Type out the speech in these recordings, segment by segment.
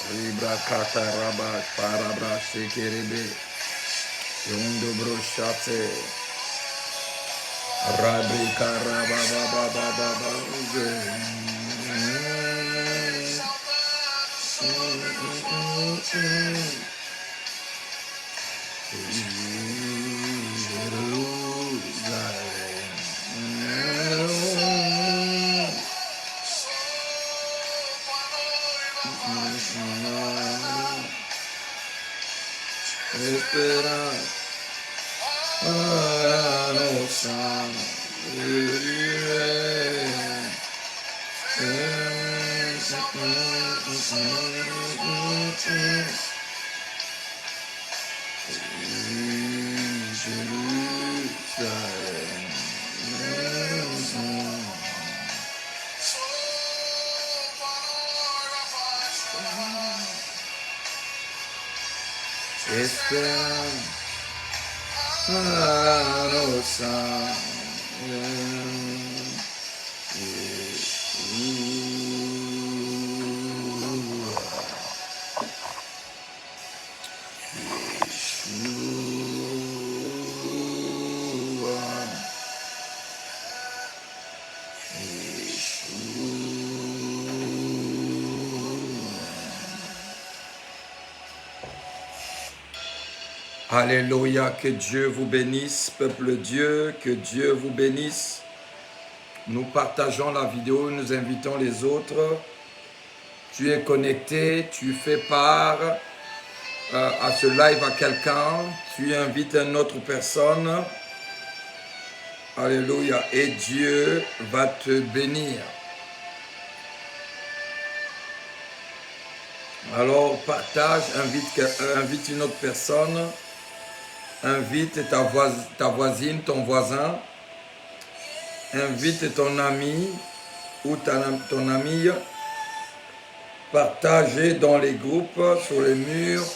Ribrakata Rabba Parabra Shekerebe Yondo Broshate Rabrika Rabba Alléluia, que Dieu vous bénisse, peuple de Dieu, que Dieu vous bénisse. Nous partageons la vidéo, nous invitons les autres. Tu es connecté, tu fais part à ce live à quelqu'un, tu invites une autre personne. Alléluia, et Dieu va te bénir. Alors partage, invite une autre personne. Invite ta voisine, ton voisin. Invite ton ami ou ton amie. Partagez dans les groupes, sur les murs,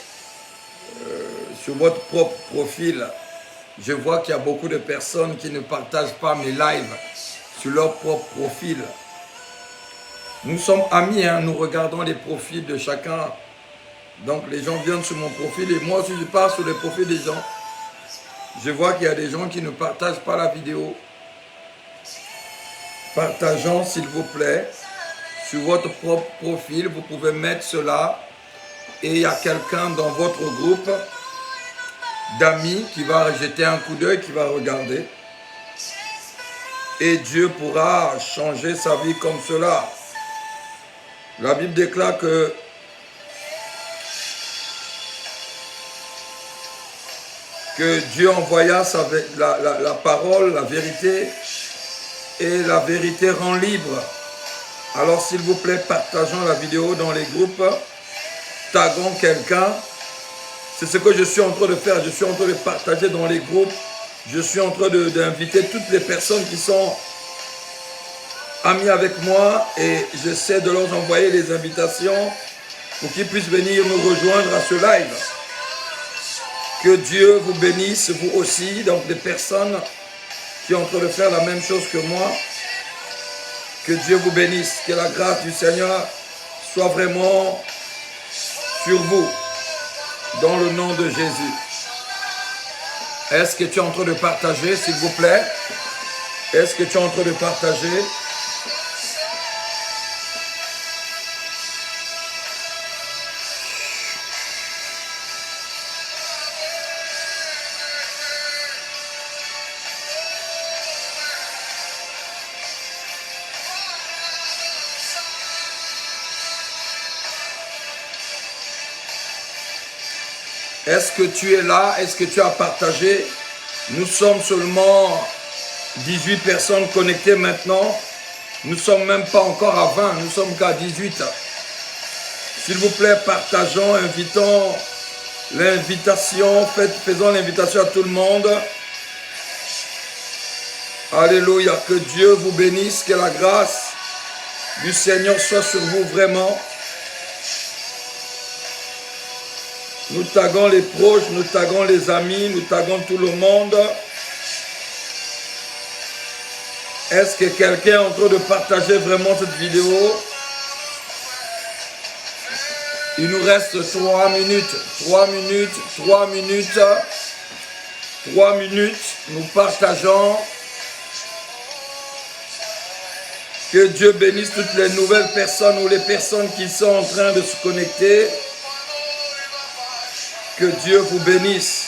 sur votre propre profil. Je vois qu'il y a beaucoup de personnes qui ne partagent pas mes lives sur leur propre profil. Nous sommes amis, hein, nous regardons les profils de chacun. Donc les gens viennent sur mon profil et moi aussi je pars sur les profils des gens. Je vois qu'il y a des gens qui ne partagent pas la vidéo. Partageons s'il vous plaît. Sur votre propre profil, vous pouvez mettre cela. Et il y a quelqu'un dans votre groupe. d'amis qui va jeter un coup d'œil, qui va regarder. Et Dieu pourra changer sa vie comme cela. La Bible déclare que Dieu envoya la parole, la vérité, et la vérité rend libre. Alors s'il vous plaît, partageons la vidéo dans les groupes, taguons quelqu'un. C'est ce que je suis en train de faire, je suis en train de partager dans les groupes, je suis en train d'inviter toutes les personnes qui sont amies avec moi et j'essaie de leur envoyer les invitations pour qu'ils puissent venir nous rejoindre à ce live. Que Dieu vous bénisse, vous aussi, donc des personnes qui sont en train de faire la même chose que moi. Que Dieu vous bénisse, que la grâce du Seigneur soit vraiment sur vous, dans le nom de Jésus. Est-ce que tu es en train de partager, s'il vous plaît? Est-ce que tu es en train de partager? Est-ce que tu es là? Est-ce que tu as partagé? Nous sommes seulement 18 personnes connectées maintenant. Nous ne sommes même pas encore à 20, nous sommes qu'à 18. S'il vous plaît, partageons, invitons l'invitation, faisons l'invitation à tout le monde. Alléluia, que Dieu vous bénisse, que la grâce du Seigneur soit sur vous vraiment. Nous taguons les proches, nous taguons les amis, nous taguons tout le monde. Est-ce que quelqu'un est en train de partager vraiment cette vidéo? Il nous reste 3 minutes, 3 minutes, 3 minutes, 3 minutes. Nous partageons. Que Dieu bénisse toutes les nouvelles personnes ou les personnes qui sont en train de se connecter. Que Dieu vous bénisse,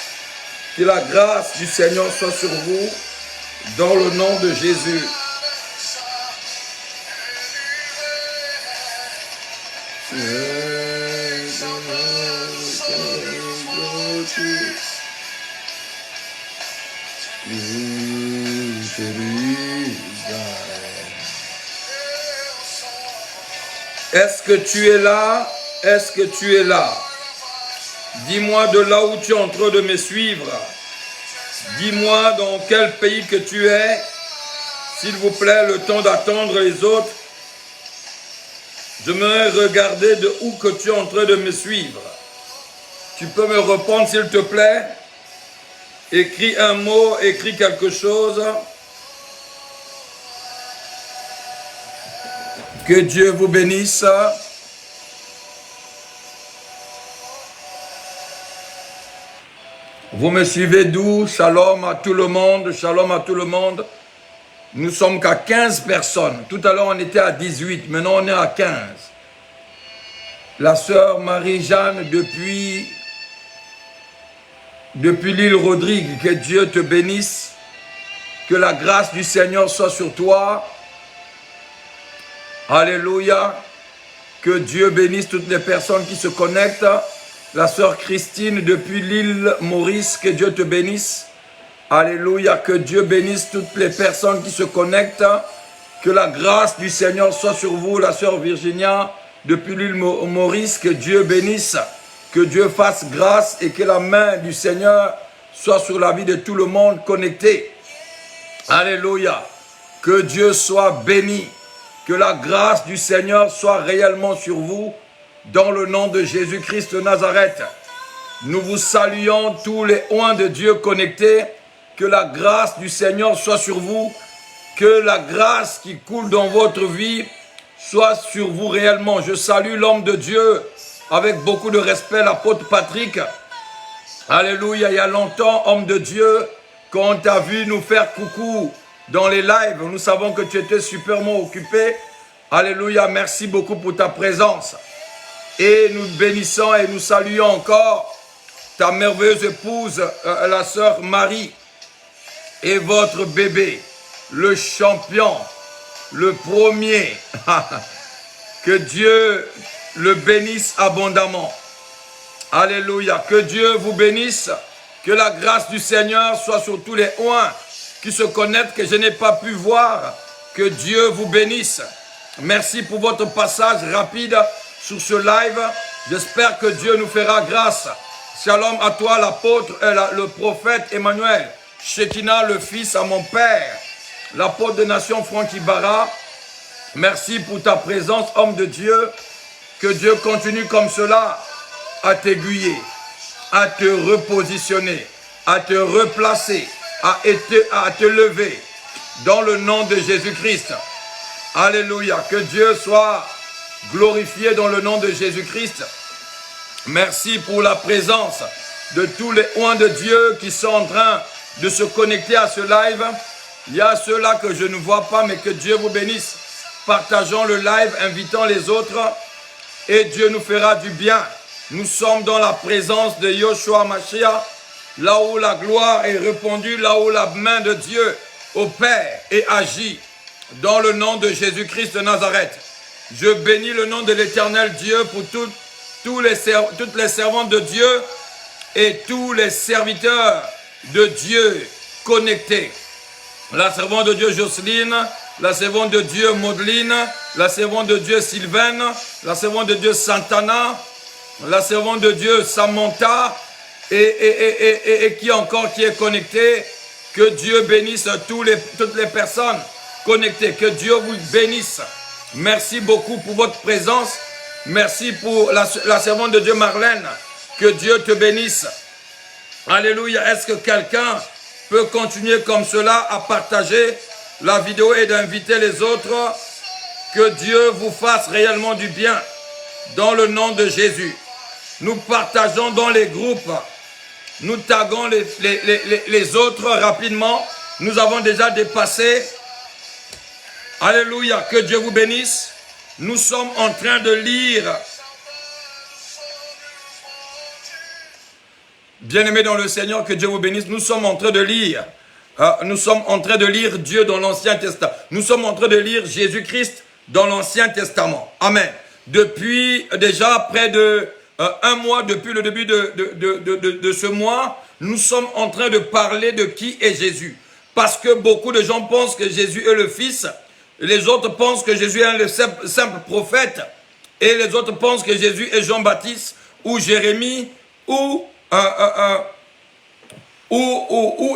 que la grâce du Seigneur soit sur vous, dans le nom de Jésus. Est-ce que tu es là? Est-ce que tu es là? Dis-moi de là où tu es en train de me suivre. Dis-moi dans quel pays que tu es. S'il vous plaît, le temps d'attendre les autres. J'aimerais regarder de où que tu es en train de me suivre. Tu peux me répondre s'il te plaît? Écris un mot, écris quelque chose. Que Dieu vous bénisse. Vous me suivez d'où? Shalom à tout le monde, shalom à tout le monde. Nous sommes qu'à 15 personnes. Tout à l'heure, on était à 18. Maintenant, on est à 15. La sœur Marie-Jeanne depuis l'île Rodrigue. Que Dieu te bénisse. Que la grâce du Seigneur soit sur toi. Alléluia. Que Dieu bénisse toutes les personnes qui se connectent. La sœur Christine depuis l'île Maurice, que Dieu te bénisse. Alléluia, que Dieu bénisse toutes les personnes qui se connectent. Que la grâce du Seigneur soit sur vous, la sœur Virginia depuis l'île Maurice, que Dieu bénisse. Que Dieu fasse grâce et que la main du Seigneur soit sur la vie de tout le monde connecté. Alléluia, que Dieu soit béni. Que la grâce du Seigneur soit réellement sur vous. Dans le nom de Jésus-Christ de Nazareth, nous vous saluons tous les oints de Dieu connectés. Que la grâce du Seigneur soit sur vous. Que la grâce qui coule dans votre vie soit sur vous réellement. Je salue l'homme de Dieu avec beaucoup de respect, l'apôtre Patrick. Alléluia, il y a longtemps, homme de Dieu, quand on t'a vu nous faire coucou dans les lives, nous savons que tu étais superment occupé. Alléluia, merci beaucoup pour ta présence. Et nous bénissons et nous saluons encore ta merveilleuse épouse, la sœur Marie, et votre bébé, le champion, le premier. Que Dieu le bénisse abondamment. Alléluia. Que Dieu vous bénisse. Que la grâce du Seigneur soit sur tous les uns qui se connectent que je n'ai pas pu voir. Que Dieu vous bénisse. Merci pour votre passage rapide sur ce live. J'espère que Dieu nous fera grâce. Shalom à toi, l'apôtre, le prophète Emmanuel. Shekinah, le fils à mon père. L'apôtre de nation Franck Ibarra. Merci pour ta présence, homme de Dieu. Que Dieu continue comme cela à t'aiguiller, à te repositionner, à te replacer, à te lever dans le nom de Jésus-Christ. Alléluia. Que Dieu soit glorifié dans le nom de Jésus-Christ. Merci pour la présence de tous les oins de Dieu qui sont en train de se connecter à ce live. Il y a ceux-là que je ne vois pas, mais que Dieu vous bénisse. Partageons le live, invitons les autres et Dieu nous fera du bien. Nous sommes dans la présence de Yoshua Mashiach, là où la gloire est répandue, là où la main de Dieu opère et agit, dans le nom de Jésus-Christ de Nazareth. Je bénis le nom de l'Éternel Dieu pour toutes les servantes de Dieu et tous les serviteurs de Dieu connectés. La servante de Dieu Jocelyne, la servante de Dieu Maudeline, la servante de Dieu Sylvaine, la servante de Dieu Santana, la servante de Dieu Samantha, et qui encore qui est connecté. Que Dieu bénisse toutes les personnes connectées. Que Dieu vous bénisse. Merci beaucoup pour votre présence. Merci pour la servante de Dieu Marlène. Que Dieu te bénisse. Alléluia. Est-ce que quelqu'un peut continuer comme cela à partager la vidéo et d'inviter les autres? Que Dieu vous fasse réellement du bien dans le nom de Jésus. Nous partageons dans les groupes. Nous taguons les autres rapidement. Nous avons déjà dépassé. Alléluia. Que Dieu vous bénisse. Nous sommes en train de lire. Bien-aimés dans le Seigneur, que Dieu vous bénisse. Nous sommes en train de lire. Nous sommes en train de lire Dieu dans l'Ancien Testament. Nous sommes en train de lire Jésus-Christ dans l'Ancien Testament. Amen. Depuis déjà près de un mois, depuis le début de ce mois, nous sommes en train de parler de qui est Jésus. Parce que beaucoup de gens pensent que Jésus est le Fils. Les autres pensent que Jésus est le simple prophète. Et les autres pensent que Jésus est Jean-Baptiste ou Jérémie ou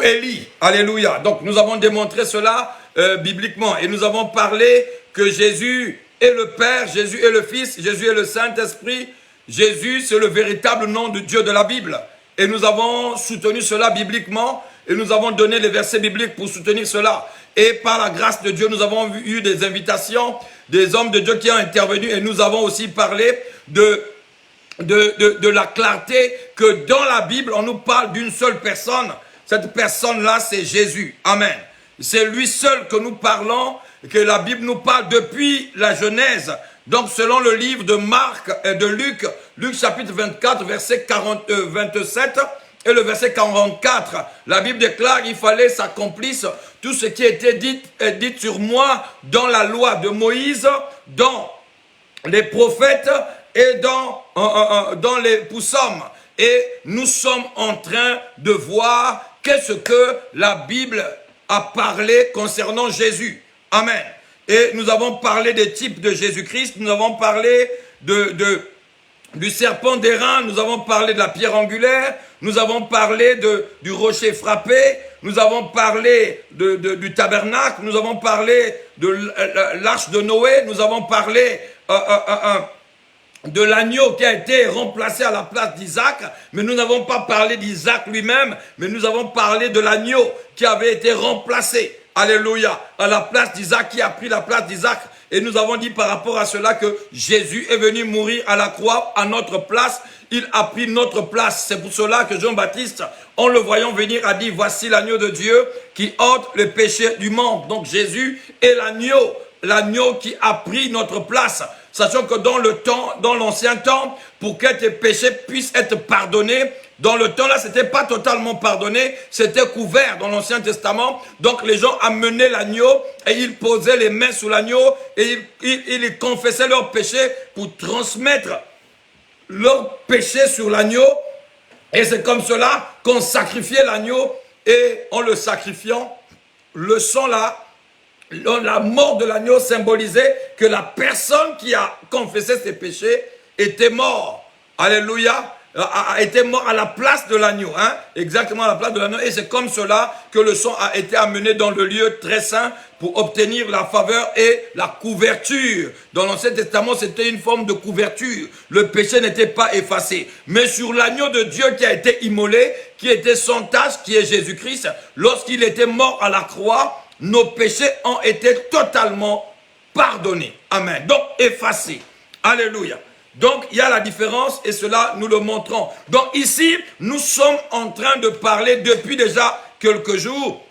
Élie. Alléluia. Donc nous avons démontré cela bibliquement. Et nous avons parlé que Jésus est le Père, Jésus est le Fils, Jésus est le Saint-Esprit. Jésus, c'est le véritable nom de Dieu de la Bible. Et nous avons soutenu cela bibliquement. Et nous avons donné les versets bibliques pour soutenir cela. Et par la grâce de Dieu, nous avons eu des invitations, des hommes de Dieu qui ont intervenu. Et nous avons aussi parlé de la clarté que dans la Bible, on nous parle d'une seule personne. Cette personne-là, c'est Jésus. Amen. C'est lui seul que nous parlons, que la Bible nous parle depuis la Genèse. Donc, selon le livre de Marc et de Luc, Luc chapitre 24, verset 27 et le verset 44, la Bible déclare qu'il fallait s'accomplisse tout ce qui était dit sur moi dans la loi de Moïse, dans les prophètes et dans les psaumes. Et nous sommes en train de voir qu'est-ce que la Bible a parlé concernant Jésus. Amen. Et nous avons parlé des types de Jésus-Christ, nous avons parlé du serpent d'airain, nous avons parlé de la pierre angulaire, nous avons parlé du rocher frappé, nous avons parlé du tabernacle, nous avons parlé de l'arche de Noé, nous avons parlé de l'agneau qui a été remplacé à la place d'Isaac, mais nous n'avons pas parlé d'Isaac lui-même, mais nous avons parlé de l'agneau qui avait été remplacé. Alléluia, à la place d'Isaac, qui a pris la place d'Isaac. Et nous avons dit par rapport à cela que Jésus est venu mourir à la croix à notre place. Il a pris notre place. C'est pour cela que Jean-Baptiste, en le voyant venir, a dit, voici l'agneau de Dieu qui ôte le péché du monde. Donc Jésus est l'agneau qui a pris notre place. sachant que dans l'ancien temps, pour que tes péchés puissent être pardonnés, dans le temps là, c'était pas totalement pardonné, c'était couvert dans l'Ancien Testament. Donc les gens amenaient l'agneau et ils posaient les mains sur l'agneau et ils confessaient leurs péchés pour transmettre leurs péchés sur l'agneau. Et c'est comme cela qu'on sacrifiait l'agneau, et en le sacrifiant, le sang là, la mort de l'agneau symbolisait que la personne qui a confessé ses péchés était mort. Alléluia. A été mort à la place de l'agneau, hein? Exactement à la place de l'agneau. Et c'est comme cela que le sang a été amené dans le lieu très saint pour obtenir la faveur et la couverture. Dans l'Ancien Testament, c'était une forme de couverture. Le péché n'était pas effacé. Mais sur l'agneau de Dieu qui a été immolé, qui était sans tache, qui est Jésus-Christ, lorsqu'il était mort à la croix, nos péchés ont été totalement pardonnés. Amen. Donc, effacés. Alléluia. Donc, il y a la différence et cela, nous le montrons. Donc, ici, nous sommes en train de parler depuis déjà quelques jours.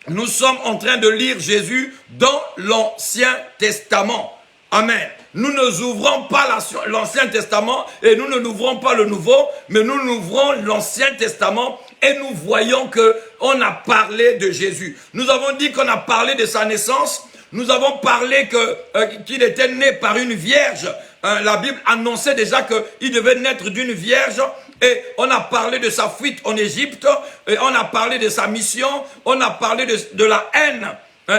Nous sommes en train de lire Jésus dans l'Ancien Testament. Amen. Nous ne ouvrons pas l'Ancien Testament et nous ne n'ouvrons pas le Nouveau, mais nous ouvrons l'Ancien Testament et nous voyons qu'on a parlé de Jésus. Nous avons dit qu'on a parlé de sa naissance. Nous avons parlé qu'il était né par une vierge. La Bible annonçait déjà qu'il devait naître d'une vierge. Et on a parlé de sa fuite en Égypte. Et on a parlé de sa mission. On a parlé de la haine.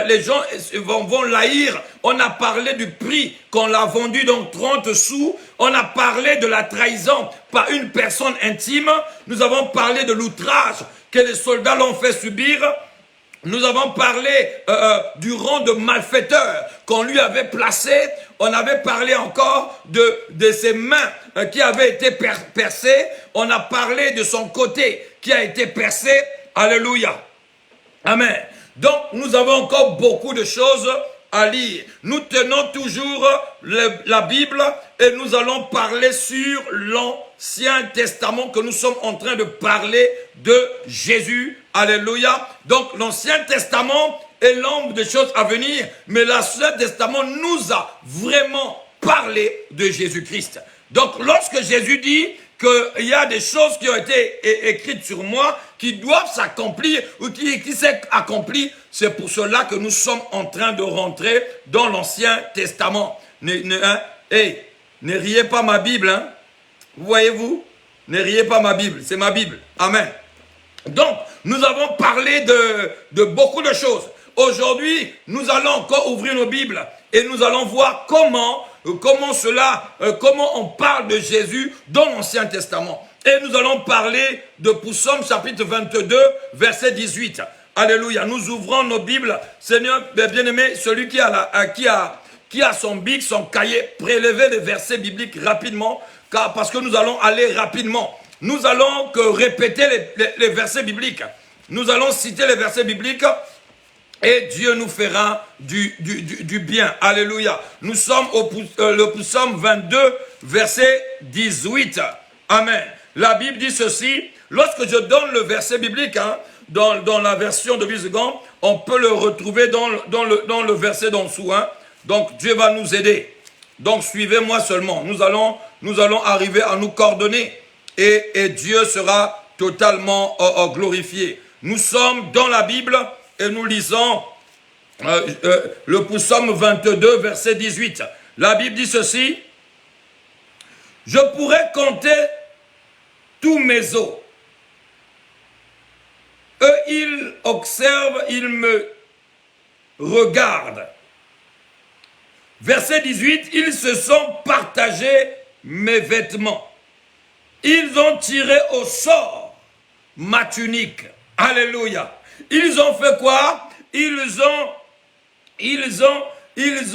Les gens vont l'haïr. On a parlé du prix qu'on l'a vendu, donc 30 sous. On a parlé de la trahison par une personne intime. Nous avons parlé de l'outrage que les soldats l'ont fait subir. Nous avons parlé du rang de malfaiteur qu'on lui avait placé. On avait parlé encore de ses mains qui avaient été percées. On a parlé de son côté qui a été percé. Alléluia. Amen. Donc, nous avons encore beaucoup de choses à lire. Nous tenons toujours la Bible et nous allons parler sur l'Ancien Testament, que nous sommes en train de parler de Jésus. Alléluia. Donc l'Ancien Testament est l'ombre des choses à venir, mais l'Ancien Testament nous a vraiment parlé de Jésus-Christ. Donc lorsque Jésus dit qu'il y a des choses qui ont été écrites sur moi, qui doivent s'accomplir ou qui s'est accompli, c'est pour cela que nous sommes en train de rentrer dans l'Ancien Testament. Ne riez pas ma Bible, hein. Vous voyez-vous? Ne riez pas ma Bible, c'est ma Bible. Amen. Donc, nous avons parlé de beaucoup de choses. Aujourd'hui, nous allons encore ouvrir nos Bibles et nous allons voir comment on parle de Jésus dans l'Ancien Testament. Et nous allons parler de Psaume chapitre 22, verset 18. Alléluia. Nous ouvrons nos Bibles. Seigneur, bien-aimé, celui qui a son bic, son cahier, prélevez les versets bibliques rapidement, parce que nous allons aller rapidement. Nous allons répéter les versets bibliques. Nous allons citer les versets bibliques et Dieu nous fera du bien. Alléluia. Nous sommes le psaume 22, verset 18. Amen. La Bible dit ceci. Lorsque je donne le verset biblique, hein, dans la version de Visegan, on peut le retrouver dans le verset d'en dessous. Hein. Donc Dieu va nous aider. Donc suivez-moi seulement. Nous allons arriver à nous coordonner. Et Dieu sera totalement glorifié. Nous sommes dans la Bible et nous lisons le psaume 22, verset 18. La Bible dit ceci. Je pourrais compter tous mes os. Eux, ils observent, ils me regardent. Verset 18. Ils se sont partagés mes vêtements. Ils ont tiré au sort ma tunique. Alléluia. Ils ont fait quoi? Ils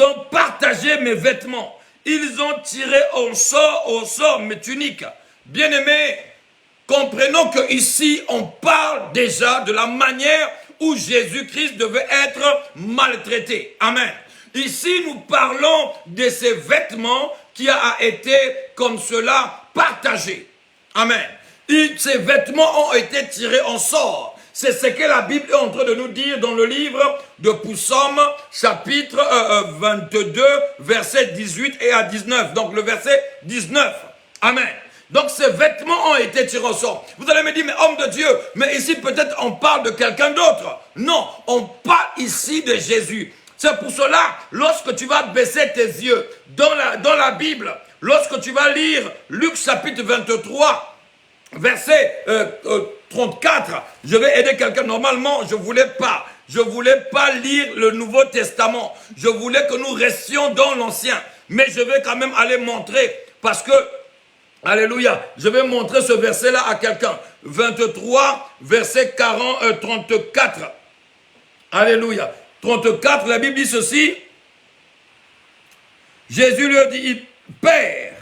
ont partagé mes vêtements. Ils ont tiré au sort mes tuniques. Bien-aimés, comprenons que ici on parle déjà de la manière où Jésus-Christ devait être maltraité. Amen. Ici nous parlons de ces vêtements qui a été comme cela partagés. Amen. Ces vêtements ont été tirés en sort. C'est ce que la Bible est en train de nous dire dans le livre de Psaume, chapitre 22, versets 18 et à 19. Donc le verset 19. Amen. Donc ces vêtements ont été tirés au sort. Vous allez me dire, mais homme de Dieu, mais ici peut-être on parle de quelqu'un d'autre. Non, on parle ici de Jésus. C'est pour cela, lorsque tu vas baisser tes yeux dans la Bible, lorsque tu vas lire Luc chapitre 23, verset 34, je vais aider quelqu'un. Normalement, je voulais pas lire le Nouveau Testament. Je voulais que nous restions dans l'Ancien. Mais je vais quand même aller montrer, parce que, alléluia, je vais montrer ce verset-là à quelqu'un. 23, verset 34. Alléluia. 34, la Bible dit ceci. Jésus lui dit, Père.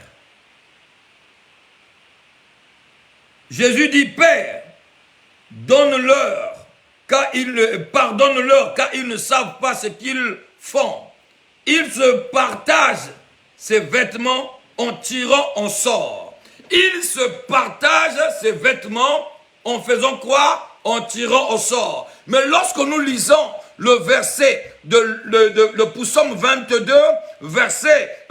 Jésus dit, Père, donne-leur, pardonne-leur, car ils ne savent pas ce qu'ils font. Ils se partagent ces vêtements en tirant au sort. Ils se partagent ces vêtements en faisant quoi? En tirant au sort. Mais lorsque nous lisons le verset de Psaume 22, verset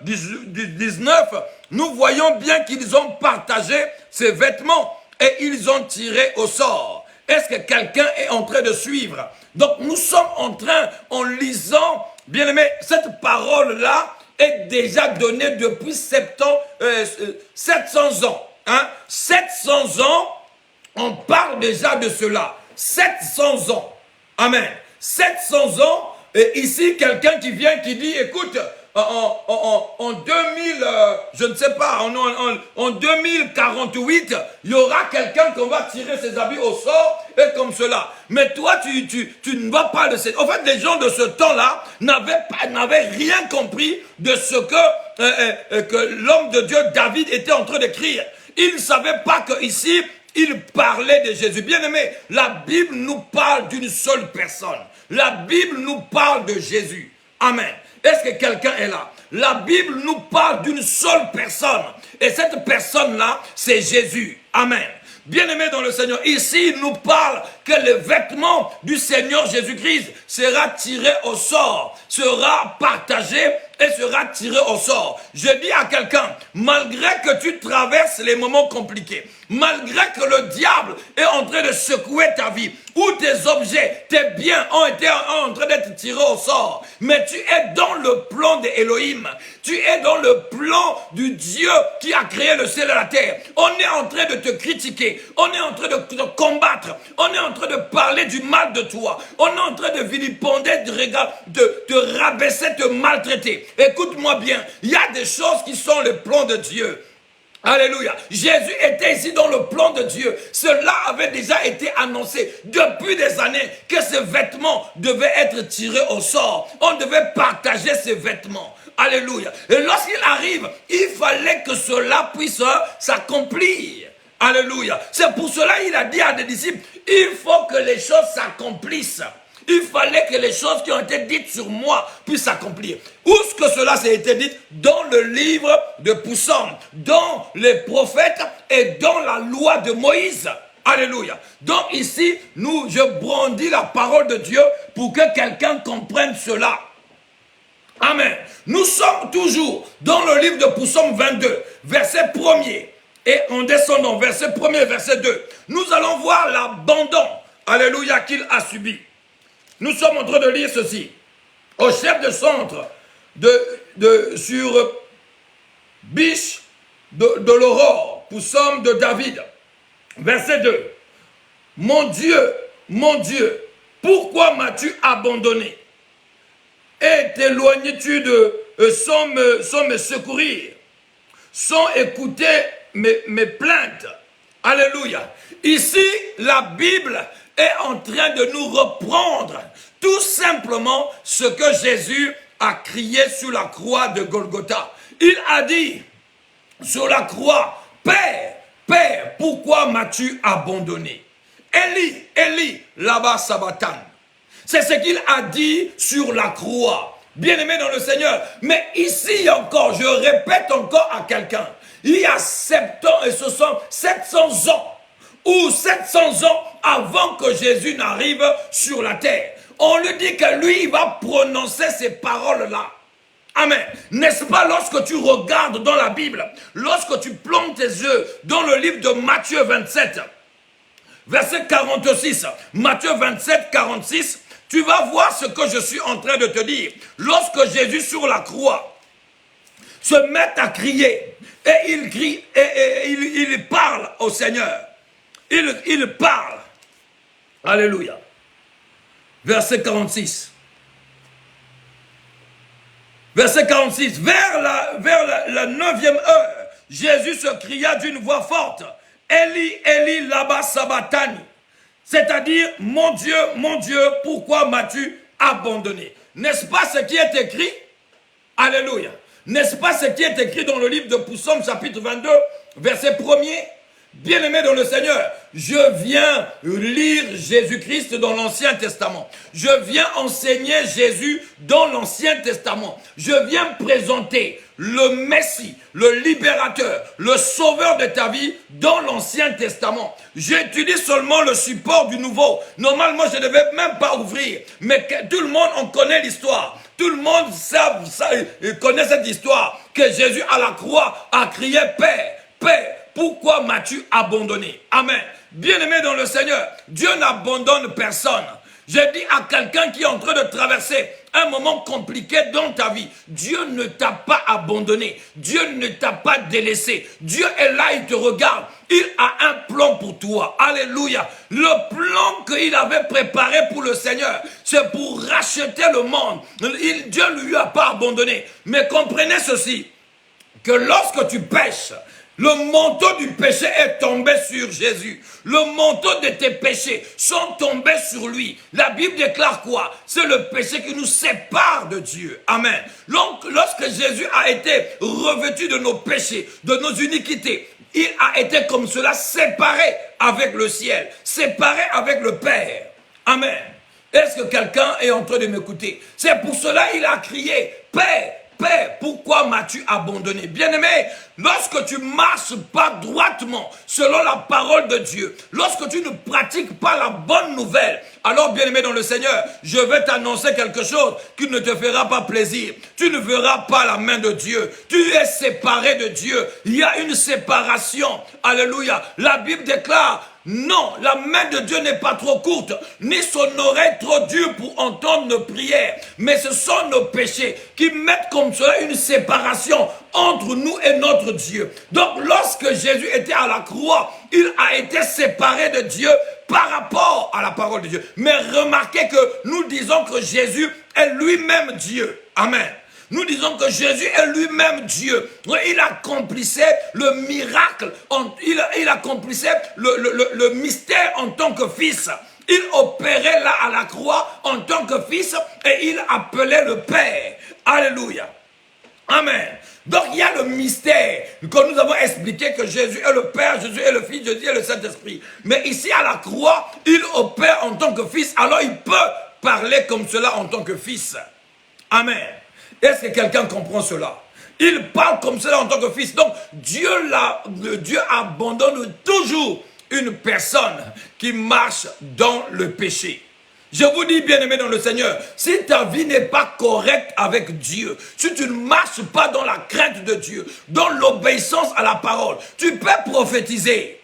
19, nous voyons bien qu'ils ont partagé ces vêtements et ils ont tiré au sort. Est-ce que quelqu'un est en train de suivre? Donc nous sommes en train, en lisant, bien aimé, cette parole-là est déjà donnée depuis 700 ans. Hein? 700 ans, on parle déjà de cela. 700 ans. Amen. 700 ans, et ici, quelqu'un qui vient qui dit, écoute, en 2000, je ne sais pas, en 2048, il y aura quelqu'un qu'on va tirer ses habits au sort, et comme cela. Mais toi, tu ne vas pas de cette... En fait, les gens de ce temps-là n'avaient rien compris de ce que l'homme de Dieu, David, était en train d'écrire. Ils ne savaient pas que ici, il parlait de Jésus. Bien aimé, la Bible nous parle d'une seule personne. La Bible nous parle de Jésus. Amen. Est-ce que quelqu'un est là? La Bible nous parle d'une seule personne. Et cette personne-là, c'est Jésus. Amen. Bien-aimé dans le Seigneur, ici, il nous parle que le vêtement du Seigneur Jésus-Christ sera tiré au sort, sera partagé et sera tiré au sort. Je dis à quelqu'un, malgré que tu traverses les moments compliqués, malgré que le diable est en train de secouer ta vie, où tes objets, tes biens ont été en train d'être tirés au sort, mais tu es dans le plan d'Élohim, tu es dans le plan du Dieu qui a créé le ciel et la terre. On est en train de te critiquer, on est en train de te combattre, on est en train de parler du mal de toi, on est en train de vilipender, de rabaisser, te maltraiter. Écoute-moi bien, il y a des choses qui sont le plan de Dieu. Alléluia. Jésus était ici dans le plan de Dieu. Cela avait déjà été annoncé depuis des années que ces vêtements devaient être tirés au sort. On devait partager ces vêtements. Alléluia. Et lorsqu'il arrive, il fallait que cela puisse s'accomplir. Alléluia. C'est pour cela qu'il a dit à des disciples, il faut que les choses s'accomplissent. Il fallait que les choses qui ont été dites sur moi puissent s'accomplir. Où est-ce que cela s'est été dit? Dans le livre de Psaume, dans les prophètes et dans la loi de Moïse. Alléluia. Donc ici, je brandis la parole de Dieu pour que quelqu'un comprenne cela. Amen. Nous sommes toujours dans le livre de Psaume 22, verset 1er. Et en descendant, verset 1er, verset 2, nous allons voir l'abandon, alléluia, qu'il a subi. Nous sommes en train de lire ceci. Au chef de centre sur Biche de l'aurore, Psaume de David, verset 2. Mon Dieu, pourquoi m'as-tu abandonné? Et t'éloignes-tu sans me secourir, sans écouter mes plaintes? Alléluia. Ici, la Bible est en train de nous reprendre tout simplement ce que Jésus a crié sur la croix de Golgotha. Il a dit sur la croix, Père, pourquoi m'as-tu abandonné? Eli, lama sabachthani. C'est ce qu'il a dit sur la croix. Bien-aimé dans le Seigneur. Mais ici encore, je répète encore à quelqu'un, il y a 700 ans ou 700 ans avant que Jésus n'arrive sur la terre. On lui dit que lui, il va prononcer ces paroles-là. Amen. N'est-ce pas lorsque tu regardes dans la Bible, lorsque tu plonges tes yeux dans le livre de Matthieu 27, verset 46, Matthieu 27, 46, tu vas voir ce que je suis en train de te dire. Lorsque Jésus sur la croix se met à crier, et il crie, et il parle au Seigneur. Il parle. Alléluia. Verset 46. Verset 46. Vers la 9e heure, Jésus se cria d'une voix forte. Eli, Eli, lama sabachthani. C'est-à-dire, mon Dieu, pourquoi m'as-tu abandonné? N'est-ce pas ce qui est écrit? Alléluia. N'est-ce pas ce qui est écrit dans le livre de Psaume, chapitre 22, verset 1er? Bien-aimé dans le Seigneur, je viens lire Jésus-Christ dans l'Ancien Testament. Je viens enseigner Jésus dans l'Ancien Testament. Je viens présenter le Messie, le libérateur, le sauveur de ta vie dans l'Ancien Testament. J'utilise seulement le support du Nouveau. Normalement, je ne devais même pas ouvrir. Mais tout le monde en connaît l'histoire. Tout le monde connaît cette histoire que Jésus à la croix a crié « Père, Père, pourquoi m'as-tu abandonné ?» Amen. Bien-aimé dans le Seigneur, Dieu n'abandonne personne. Je dis à quelqu'un qui est en train de traverser un moment compliqué dans ta vie, Dieu ne t'a pas abandonné, Dieu ne t'a pas délaissé, Dieu est là, il te regarde, il a un plan pour toi, alléluia. Le plan qu'il avait préparé pour le Seigneur, c'est pour racheter le monde. Dieu ne lui a pas abandonné, mais comprenez ceci, que lorsque tu pêches, le manteau du péché est tombé sur Jésus. Le manteau de tes péchés sont tombés sur lui. La Bible déclare quoi? C'est le péché qui nous sépare de Dieu. Amen. Donc, lorsque Jésus a été revêtu de nos péchés, de nos iniquités, il a été comme cela séparé avec le ciel, séparé avec le Père. Amen. Est-ce que quelqu'un est en train de m'écouter? C'est pour cela qu'il a crié, Père, Père, pourquoi m'as-tu abandonné? Bien-aimé, lorsque tu marches pas droitement selon la parole de Dieu, lorsque tu ne pratiques pas la bonne nouvelle, alors bien-aimé dans le Seigneur, je vais t'annoncer quelque chose qui ne te fera pas plaisir. Tu ne verras pas la main de Dieu. Tu es séparé de Dieu. Il y a une séparation. Alléluia. La Bible déclare, non, la main de Dieu n'est pas trop courte, ni son oreille trop dure pour entendre nos prières. Mais ce sont nos péchés qui mettent comme cela une séparation entre nous et notre Dieu. Donc lorsque Jésus était à la croix, il a été séparé de Dieu par rapport à la parole de Dieu. Mais remarquez que nous disons que Jésus est lui-même Dieu. Amen. Nous disons que Jésus est lui-même Dieu. Il accomplissait le miracle, il accomplissait le mystère en tant que fils. Il opérait là à la croix en tant que fils et il appelait le Père. Alléluia. Amen. Donc il y a le mystère que nous avons expliqué que Jésus est le Père, Jésus est le Fils, Jésus est le Saint-Esprit. Mais ici à la croix, il opère en tant que fils, alors il peut parler comme cela en tant que fils. Amen. Est-ce que quelqu'un comprend cela? Il parle comme cela en tant que fils. Donc, Dieu abandonne toujours une personne qui marche dans le péché. Je vous dis, bien-aimé dans le Seigneur, si ta vie n'est pas correcte avec Dieu, si tu ne marches pas dans la crainte de Dieu, dans l'obéissance à la parole, tu peux prophétiser.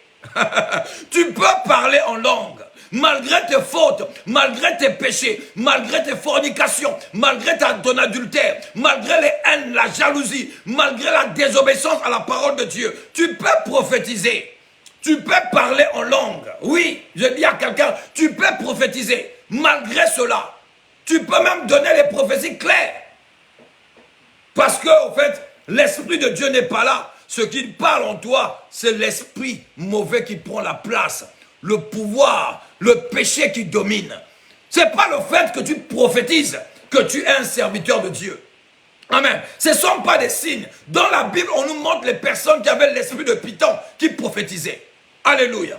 Tu peux parler en langue. Malgré tes fautes, malgré tes péchés, malgré tes fornications, malgré ton adultère, malgré les haines, la jalousie, malgré la désobéissance à la parole de Dieu, tu peux prophétiser. Tu peux parler en langue. Oui, je dis à quelqu'un, tu peux prophétiser. Malgré cela, tu peux même donner les prophéties claires. Parce que, au fait, l'Esprit de Dieu n'est pas là. Ce qui parle en toi, c'est l'esprit mauvais qui prend la place. Le pouvoir, le péché qui domine. Ce n'est pas le fait que tu prophétises que tu es un serviteur de Dieu. Amen. Ce ne sont pas des signes. Dans la Bible, on nous montre les personnes qui avaient l'esprit de Python qui prophétisaient. Alléluia.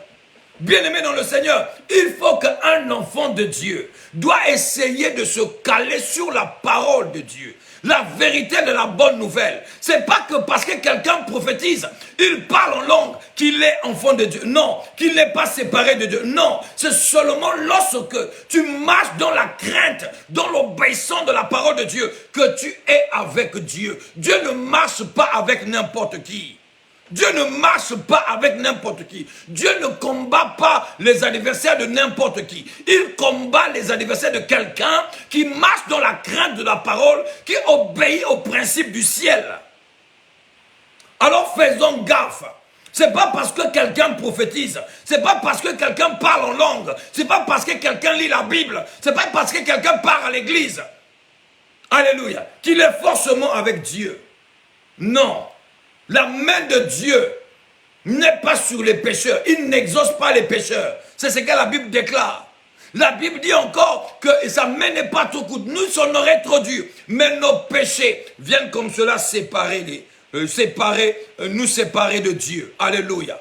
Bien-aimé dans le Seigneur, il faut qu'un enfant de Dieu doit essayer de se caler sur la parole de Dieu. La vérité de la bonne nouvelle. C'est pas que parce que quelqu'un prophétise Il parle en langue qu'il est enfant de Dieu. Non, qu'il n'est pas séparé de Dieu. Non, c'est seulement lorsque tu marches dans la crainte, dans l'obéissance de la parole de Dieu, que tu es avec Dieu. Dieu ne marche pas avec n'importe qui. Dieu ne marche pas avec n'importe qui. Dieu ne combat pas les adversaires de n'importe qui. Il combat les adversaires de quelqu'un qui marche dans la crainte de la parole, qui obéit aux principes du ciel. Alors faisons gaffe. C'est pas parce que quelqu'un prophétise, c'est pas parce que quelqu'un parle en langue, c'est pas parce que quelqu'un lit la Bible, c'est pas parce que quelqu'un part à l'église, alléluia, qu'il est forcément avec Dieu. Non. La main de Dieu n'est pas sur les pécheurs. Il n'exauce pas les pécheurs. C'est ce que la Bible déclare. La Bible dit encore que sa main n'est pas trop courte. Nous, on aurait trop dur. Mais nos péchés viennent comme cela nous séparer de Dieu. Alléluia.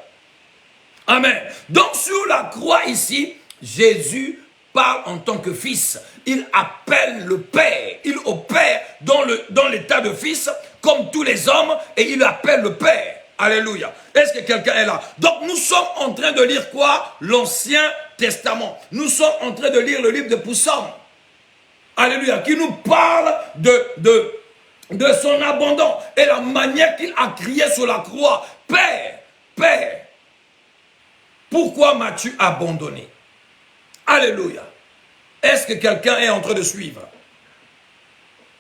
Amen. Donc sur la croix ici, Jésus parle en tant que fils. Il appelle le Père. Il opère dans l'état de fils comme tous les hommes et il appelle le Père. Alléluia. Est-ce que quelqu'un est là? Donc nous sommes en train de lire quoi? L'Ancien Testament. Nous sommes en train de lire le livre de Psaumes. Alléluia. Qui nous parle de son abandon et la manière qu'il a crié sur la croix. Père, Père, pourquoi m'as-tu abandonné? Alléluia. Est-ce que quelqu'un est en train de suivre?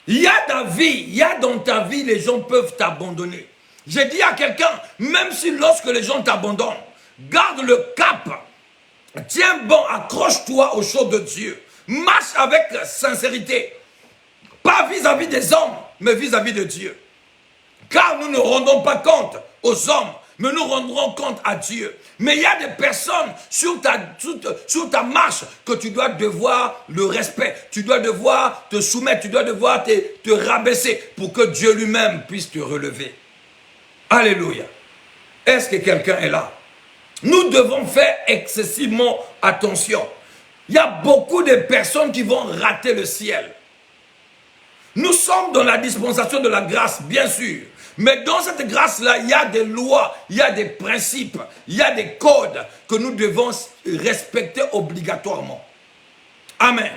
Il y a ta vie, il y a dans ta vie, les gens peuvent t'abandonner. J'ai dit à quelqu'un, même si lorsque les gens t'abandonnent, garde le cap, tiens bon, accroche-toi aux choses de Dieu, marche avec sincérité, pas vis-à-vis des hommes, mais vis-à-vis de Dieu. Car nous ne rendons pas compte aux hommes, mais nous rendrons compte à Dieu. Mais il y a des personnes sur ta marche que tu dois devoir le respect. Tu dois devoir te soumettre, tu dois devoir te rabaisser pour que Dieu lui-même puisse te relever. Alléluia. Est-ce que quelqu'un est là? Nous devons faire excessivement attention. Il y a beaucoup de personnes qui vont rater le ciel. Nous sommes dans la dispensation de la grâce, bien sûr. Mais dans cette grâce-là, il y a des lois, il y a des principes, il y a des codes que nous devons respecter obligatoirement. Amen.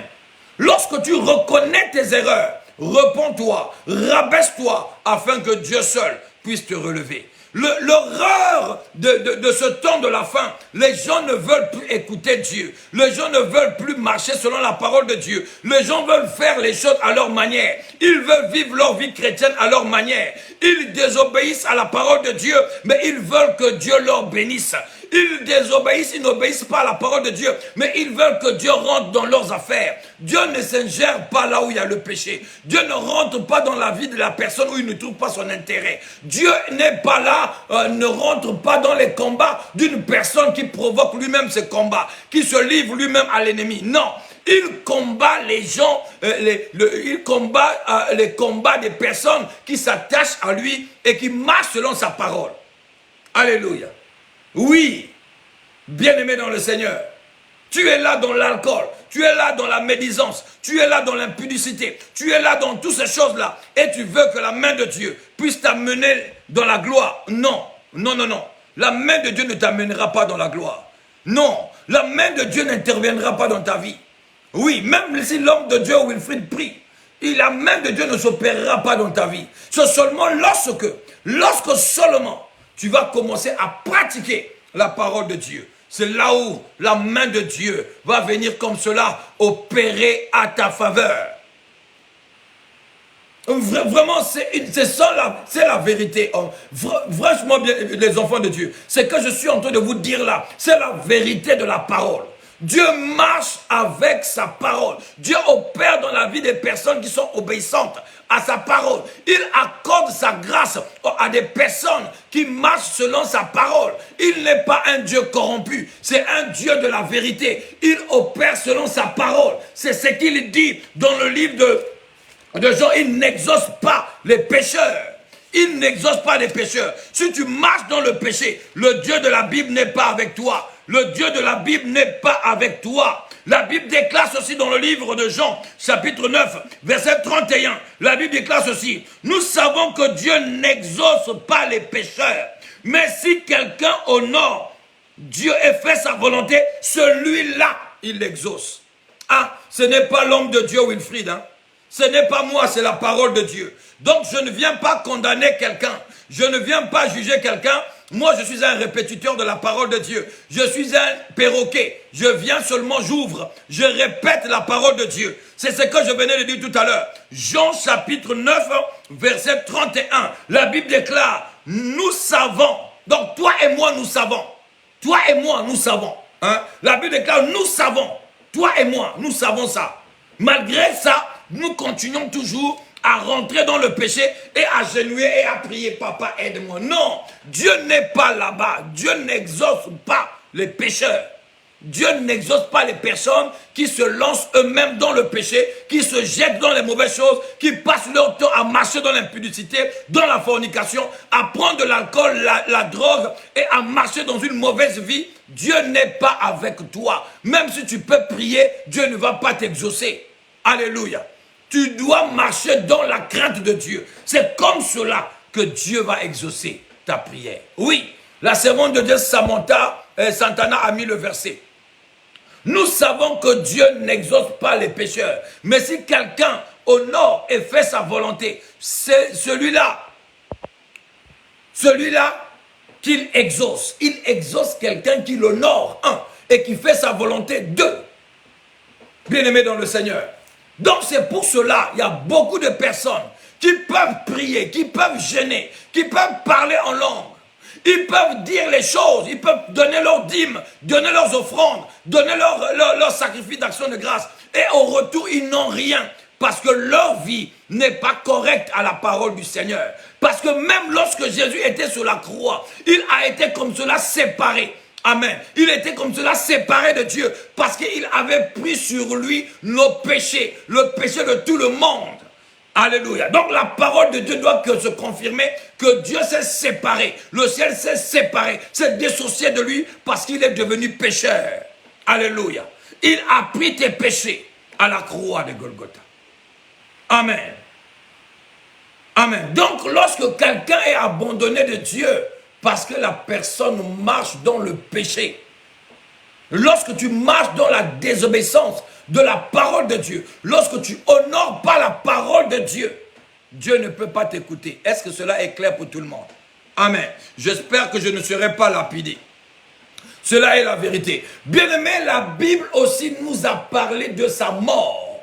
Lorsque tu reconnais tes erreurs, repens-toi, rabaisse-toi, afin que Dieu seul puisse te relever. L'horreur de ce temps de la fin, les gens ne veulent plus écouter Dieu. Les gens ne veulent plus marcher selon la parole de Dieu. Les gens veulent faire les choses à leur manière. Ils veulent vivre leur vie chrétienne à leur manière. Ils désobéissent à la parole de Dieu, mais ils veulent que Dieu leur bénisse. Ils désobéissent, ils n'obéissent pas à la parole de Dieu, mais ils veulent que Dieu rentre dans leurs affaires. Dieu ne s'ingère pas là où il y a le péché. Dieu ne rentre pas dans la vie de la personne où il ne trouve pas son intérêt. Dieu n'est pas là, ne rentre pas dans les combats d'une personne qui provoque lui-même ses combats, qui se livre lui-même à l'ennemi. Non, il combat les gens, il combat les combats des personnes qui s'attachent à lui et qui marchent selon sa parole. Alléluia. Oui, bien-aimé dans le Seigneur, tu es là dans l'alcool, tu es là dans la médisance, tu es là dans l'impudicité, tu es là dans toutes ces choses-là, et tu veux que la main de Dieu puisse t'amener dans la gloire. Non, non, non, non. La main de Dieu ne t'amènera pas dans la gloire. Non, la main de Dieu n'interviendra pas dans ta vie. Oui, même si l'homme de Dieu, Wilfrid, prie, la main de Dieu ne s'opérera pas dans ta vie. C'est seulement lorsque seulement tu vas commencer à pratiquer la parole de Dieu. C'est là où la main de Dieu va venir comme cela opérer à ta faveur. Vraiment, c'est ça, c'est la vérité. Franchement, bien, les enfants de Dieu, c'est que je suis en train de vous dire là, c'est la vérité de la parole. Dieu marche avec sa parole. Dieu opère dans la vie des personnes qui sont obéissantes à sa parole. Il accorde sa grâce à des personnes qui marchent selon sa parole. Il n'est pas un Dieu corrompu, c'est un Dieu de la vérité. Il opère selon sa parole. C'est ce qu'il dit dans le livre de Jean. Il n'exauce pas les pécheurs. Il n'exauce pas les pécheurs. Si tu marches dans le péché, le Dieu de la Bible n'est pas avec toi. Le Dieu de la Bible n'est pas avec toi. La Bible déclare ceci dans le livre de Jean, chapitre 9, verset 31. La Bible déclare ceci. Nous savons que Dieu n'exauce pas les pécheurs, Mais si quelqu'un honore Dieu et fait sa volonté, celui-là, il l'exauce. Ah, ce n'est pas l'homme de Dieu, Wilfried. Hein? Ce n'est pas moi, c'est la parole de Dieu. Donc je ne viens pas condamner quelqu'un. Je ne viens pas juger quelqu'un. Moi, je suis un répétiteur de la parole de Dieu. Je suis un perroquet. Je viens seulement, j'ouvre. Je répète la parole de Dieu. C'est ce que je venais de dire tout à l'heure. Jean chapitre 9, verset 31. La Bible déclare, nous savons. Donc toi et moi, nous savons. Toi et moi, nous savons. Hein? La Bible déclare, nous savons. Toi et moi, nous savons ça. Malgré ça, nous continuons toujours à rentrer dans le péché et à genouiller et à prier, papa, aide-moi. Non, Dieu n'est pas là-bas. Dieu n'exauce pas les pécheurs. Dieu n'exauce pas les personnes qui se lancent eux-mêmes dans le péché, qui se jettent dans les mauvaises choses, qui passent leur temps à marcher dans l'impudicité, dans la fornication, à prendre de l'alcool, la drogue et à marcher dans une mauvaise vie. Dieu n'est pas avec toi. Même si tu peux prier, Dieu ne va pas t'exaucer. Alléluia. Tu dois marcher dans la crainte de Dieu. C'est comme cela que Dieu va exaucer ta prière. Oui, la servante de Dieu Santana a mis le verset. Nous savons que Dieu n'exauce pas les pécheurs. Mais si quelqu'un honore et fait sa volonté, c'est celui-là qu'il exauce. Il exauce quelqu'un qui l'honore, un, et qui fait sa volonté, deux. Bien-aimés dans le Seigneur. Donc c'est pour cela, il y a beaucoup de personnes qui peuvent prier, qui peuvent jeûner, qui peuvent parler en langue. Ils peuvent dire les choses, ils peuvent donner leurs dîmes, donner leurs offrandes, donner leur sacrifice d'action de grâce. Et au retour, ils n'ont rien. Parce que leur vie n'est pas correcte à la parole du Seigneur. Parce que même lorsque Jésus était sur la croix, il a été comme cela séparé. Amen. Il était comme cela séparé de Dieu. Parce qu'il avait pris sur lui nos péchés. Le péché de tout le monde. Alléluia. Donc la parole de Dieu doit se confirmer que Dieu s'est séparé. Le ciel s'est séparé, s'est dissocié de lui parce qu'il est devenu pécheur. Alléluia. Il a pris tes péchés à la croix de Golgotha. Amen. Amen. Donc lorsque quelqu'un est abandonné de Dieu parce que la personne marche dans le péché, lorsque tu marches dans la désobéissance de la parole de Dieu, lorsque tu honores pas la parole de Dieu, Dieu ne peut pas t'écouter. Est-ce que cela est clair pour tout le monde? Amen. J'espère que je ne serai pas lapidé. Cela est la vérité. Bien-aimé, la Bible aussi nous a parlé de sa mort.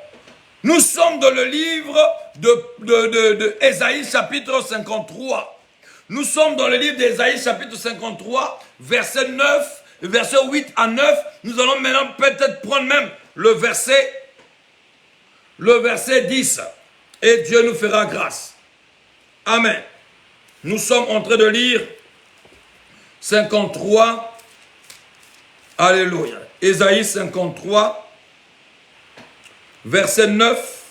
Nous sommes dans le livre de Ésaïe chapitre 53. Nous sommes dans le livre d'Ésaïe chapitre 53, verset 9, verset 8 à 9. Nous allons maintenant peut-être prendre même le verset 10. Et Dieu nous fera grâce. Amen. Nous sommes en train de lire 53. Alléluia. Ésaïe 53, verset 9,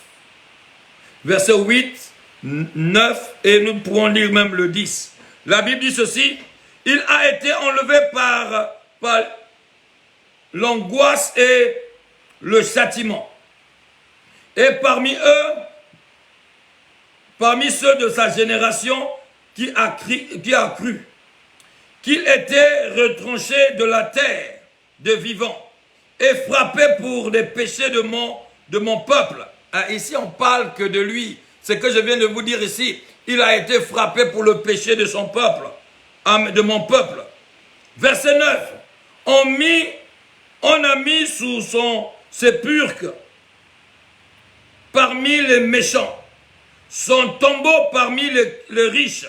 verset 8, 9, et nous pourrons lire même le 10. La Bible dit ceci: il a été enlevé par l'angoisse et le châtiment. Et parmi ceux de sa génération qui a cru qu'il était retranché de la terre de vivants et frappé pour les péchés de mon peuple. Ah, ici, on parle que de lui. Ce que je viens de vous dire ici, il a été frappé pour le péché de son peuple, de mon peuple. Verset 9. On a mis sous son sépulcre parmi les méchants, son tombeau parmi les riches.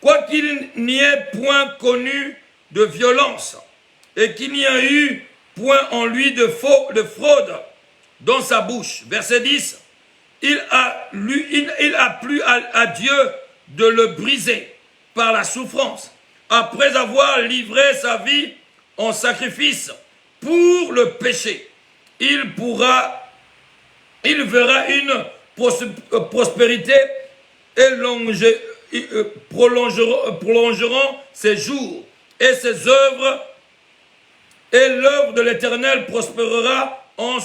Quoiqu'il n'y ait point connu de violence et qu'il n'y ait eu point en lui de fraude dans sa bouche. Verset 10. Il a plu à Dieu de le briser par la souffrance, après avoir livré sa vie en sacrifice pour le péché. Il verra une prospérité et prolongeront ses jours, et ses œuvres, et l'œuvre de l'Éternel prospérera en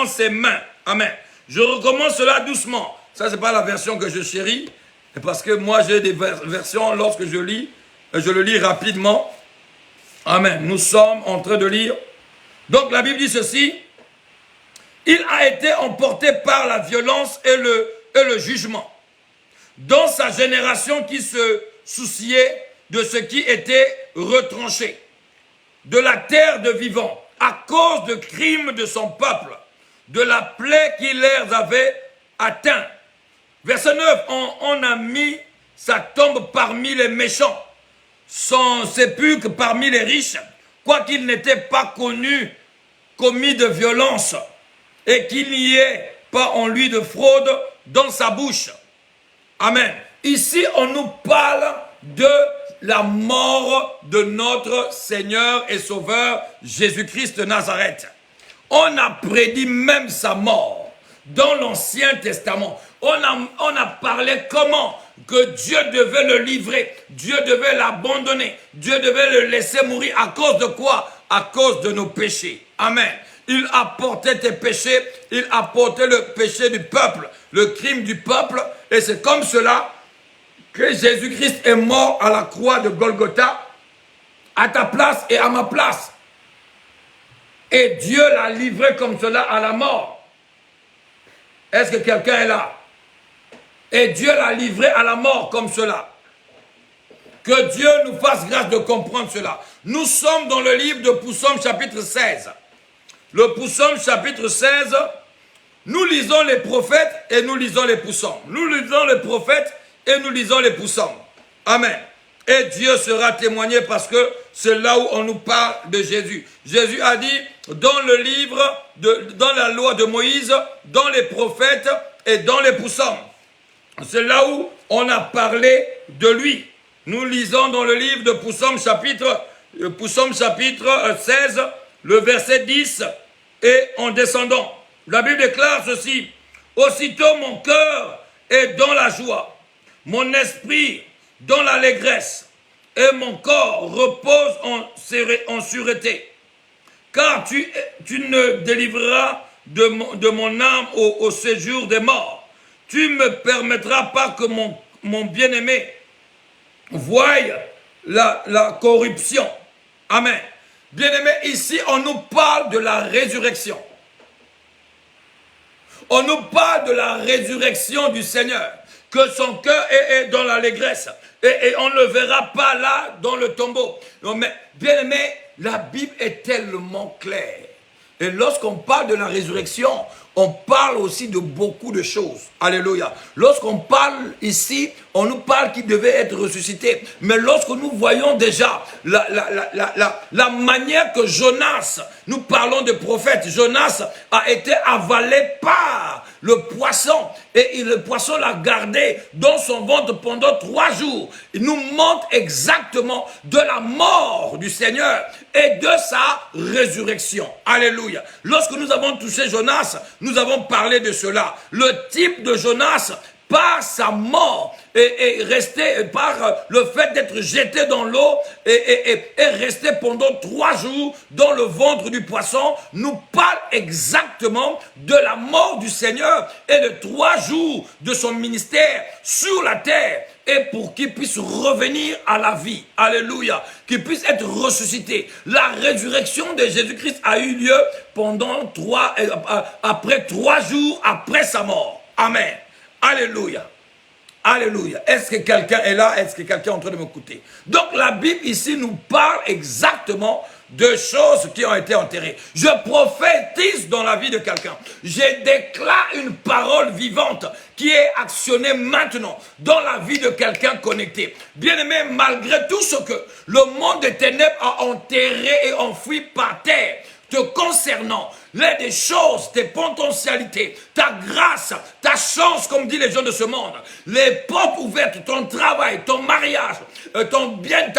ses mains. Amen. Je recommence cela doucement. Ça, ce n'est pas la version que je chéris. Et parce que moi j'ai des versions, lorsque je lis, je le lis rapidement. Amen. Nous sommes en train de lire. Donc la Bible dit ceci. Il a été emporté par la violence et le jugement. Dans sa génération qui se souciait de ce qui était retranché, de la terre de vivants, à cause de crimes de son peuple, de la plaie qui les avait atteints. Verset 9, on a mis sa tombe parmi les méchants, son sépulcre parmi les riches, quoiqu'il n'était pas commis de violence, et qu'il n'y ait pas en lui de fraude dans sa bouche. Amen. Ici, on nous parle de la mort de notre Seigneur et Sauveur Jésus-Christ de Nazareth. On a prédit même sa mort dans l'Ancien Testament. On a parlé comment que Dieu devait le livrer, Dieu devait l'abandonner, Dieu devait le laisser mourir. À cause de quoi? À cause de nos péchés. Amen. Il a porté tes péchés, il a porté le péché du peuple, le crime du peuple, et c'est comme cela que Jésus-Christ est mort à la croix de Golgotha, à ta place et à ma place. Et Dieu l'a livré comme cela à la mort. Est-ce que quelqu'un est là? Et Dieu l'a livré à la mort comme cela. Que Dieu nous fasse grâce de comprendre cela. Nous sommes dans le livre de Psaume chapitre 16. Le Psaume chapitre 16, nous lisons les prophètes et nous lisons les psaumes. Nous lisons les prophètes et nous lisons les psaumes. Amen. Et Dieu sera témoigné parce que c'est là où on nous parle de Jésus. Jésus a dit dans le livre, dans la loi de Moïse, dans les prophètes et dans les psaumes. C'est là où on a parlé de lui. Nous lisons dans le livre de Psaume chapitre 16, le verset 10, et en descendant. La Bible déclare ceci. Aussitôt mon cœur est dans la joie, mon esprit dans l'allégresse, et mon corps repose en sûreté. Car tu ne délivreras de mon âme au séjour des morts. Tu ne me permettras pas que mon bien-aimé voie la corruption. Amen. Bien-aimé, ici, on nous parle de la résurrection. On nous parle de la résurrection du Seigneur. Que son cœur est dans l'allégresse. Et on ne le verra pas là, dans le tombeau. Non, mais, bien-aimé, la Bible est tellement claire. Et lorsqu'on parle de la résurrection, on parle aussi de beaucoup de choses. Alléluia. Lorsqu'on parle ici, on nous parle qu'il devait être ressuscité. Mais lorsque nous voyons déjà la manière que Jonas, nous parlons de prophète, Jonas a été avalé par le poisson. Et le poisson l'a gardé dans son ventre pendant 3 jours. Il nous montre exactement de la mort du Seigneur et de sa résurrection. Alléluia. Lorsque nous avons touché Jonas, nous avons parlé de cela. Le type de Jonas, par sa mort et resté, par le fait d'être jeté dans l'eau et resté pendant 3 jours dans le ventre du poisson, nous parle exactement de la mort du Seigneur et de 3 jours de son ministère sur la terre, et pour qu'il puisse revenir à la vie. Alléluia. Qu'il puisse être ressuscité. La résurrection de Jésus-Christ a eu lieu après 3 jours après sa mort. Amen. Alléluia. Alléluia. Est-ce que quelqu'un est là? Est-ce que quelqu'un est en train de m'écouter? Donc la Bible ici nous parle exactement de choses qui ont été enterrées. Je prophétise dans la vie de quelqu'un. Je déclare une parole vivante qui est actionnée maintenant dans la vie de quelqu'un connecté. Bien-aimé, malgré tout ce que le monde des ténèbres a enterré et enfoui par terre, te concernant, des choses, tes potentialités, ta grâce, ta chance, comme disent les gens de ce monde, les portes ouvertes, ton travail, ton mariage, ton bien,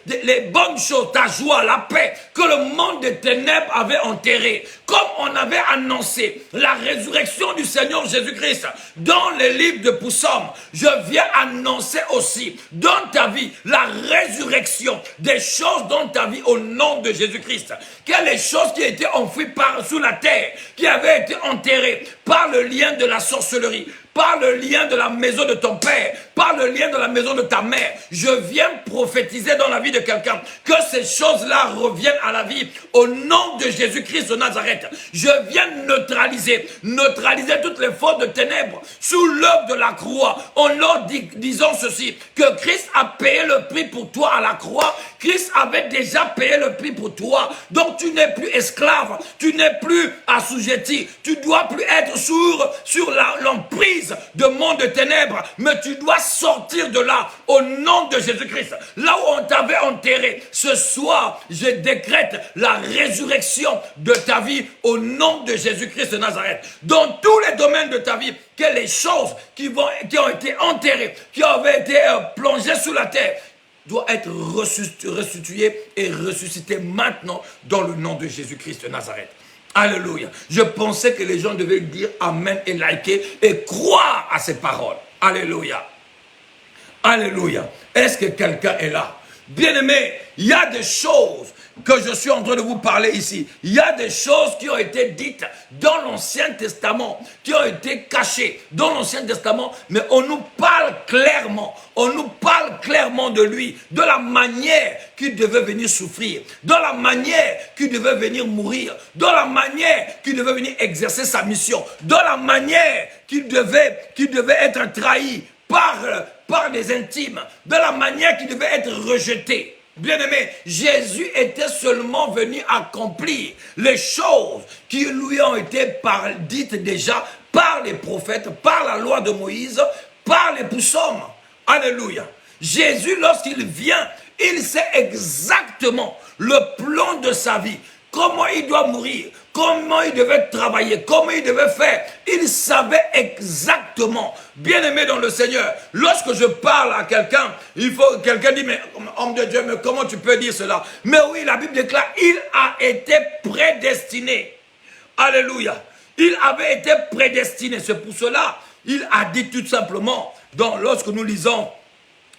les bonnes choses, ta joie, la paix, que le monde des ténèbres avait enterré. Comme on avait annoncé la résurrection du Seigneur Jésus-Christ dans les livres de Psaume, je viens annoncer aussi dans ta vie la résurrection des choses dans ta vie au nom de Jésus-Christ. Quelles les choses qui étaient enfouies sous la terre, qui avaient été enterrées par le lien de la sorcellerie, par le lien de la maison de ton père, par le lien de la maison de ta mère. Je viens prophétiser dans la vie de quelqu'un que ces choses-là reviennent à la vie au nom de Jésus-Christ de Nazareth. Je viens neutraliser toutes les forces de ténèbres sous l'œuvre de la croix en leur disant ceci, que Christ a payé le prix pour toi à la croix. Christ avait déjà payé le prix pour toi. Donc tu n'es plus esclave, tu n'es plus assujetti, tu dois plus être sur l'emprise de monde de ténèbres, mais tu dois sortir de là au nom de Jésus-Christ. Là où on t'avait enterré, ce soir, je décrète la résurrection de ta vie au nom de Jésus-Christ de Nazareth. Dans tous les domaines de ta vie, que les choses qui ont été enterrées, qui avaient été plongées sous la terre, doit être restitué et ressuscité maintenant dans le nom de Jésus-Christ de Nazareth. Alléluia. Je pensais que les gens devaient dire Amen et liker et croire à ces paroles. Alléluia. Alléluia. Est-ce que quelqu'un est là? Bien-aimé, il y a des choses que je suis en train de vous parler ici. Il y a des choses qui ont été dites dans l'Ancien Testament, qui ont été cachées dans l'Ancien Testament, mais on nous parle clairement. On nous parle clairement de lui, de la manière qu'il devait venir souffrir, de la manière qu'il devait venir mourir, de la manière qu'il devait venir exercer sa mission, de la manière qu'il devait être trahi par des intimes, de la manière qu'il devait être rejeté. Bien-aimé, Jésus était seulement venu accomplir les choses qui lui ont été dites déjà par les prophètes, par la loi de Moïse, par les psaumes. Alléluia. Jésus, lorsqu'il vient, il sait exactement le plan de sa vie. Comment il doit mourir, comment il devait travailler, comment il devait faire. Il savait exactement. Bien-aimé dans le Seigneur, lorsque je parle à quelqu'un, quelqu'un dit, mais homme de Dieu, mais comment tu peux dire cela? Mais oui, la Bible déclare, il a été prédestiné. Alléluia. Il avait été prédestiné. C'est pour cela, il a dit tout simplement, lorsque nous lisons,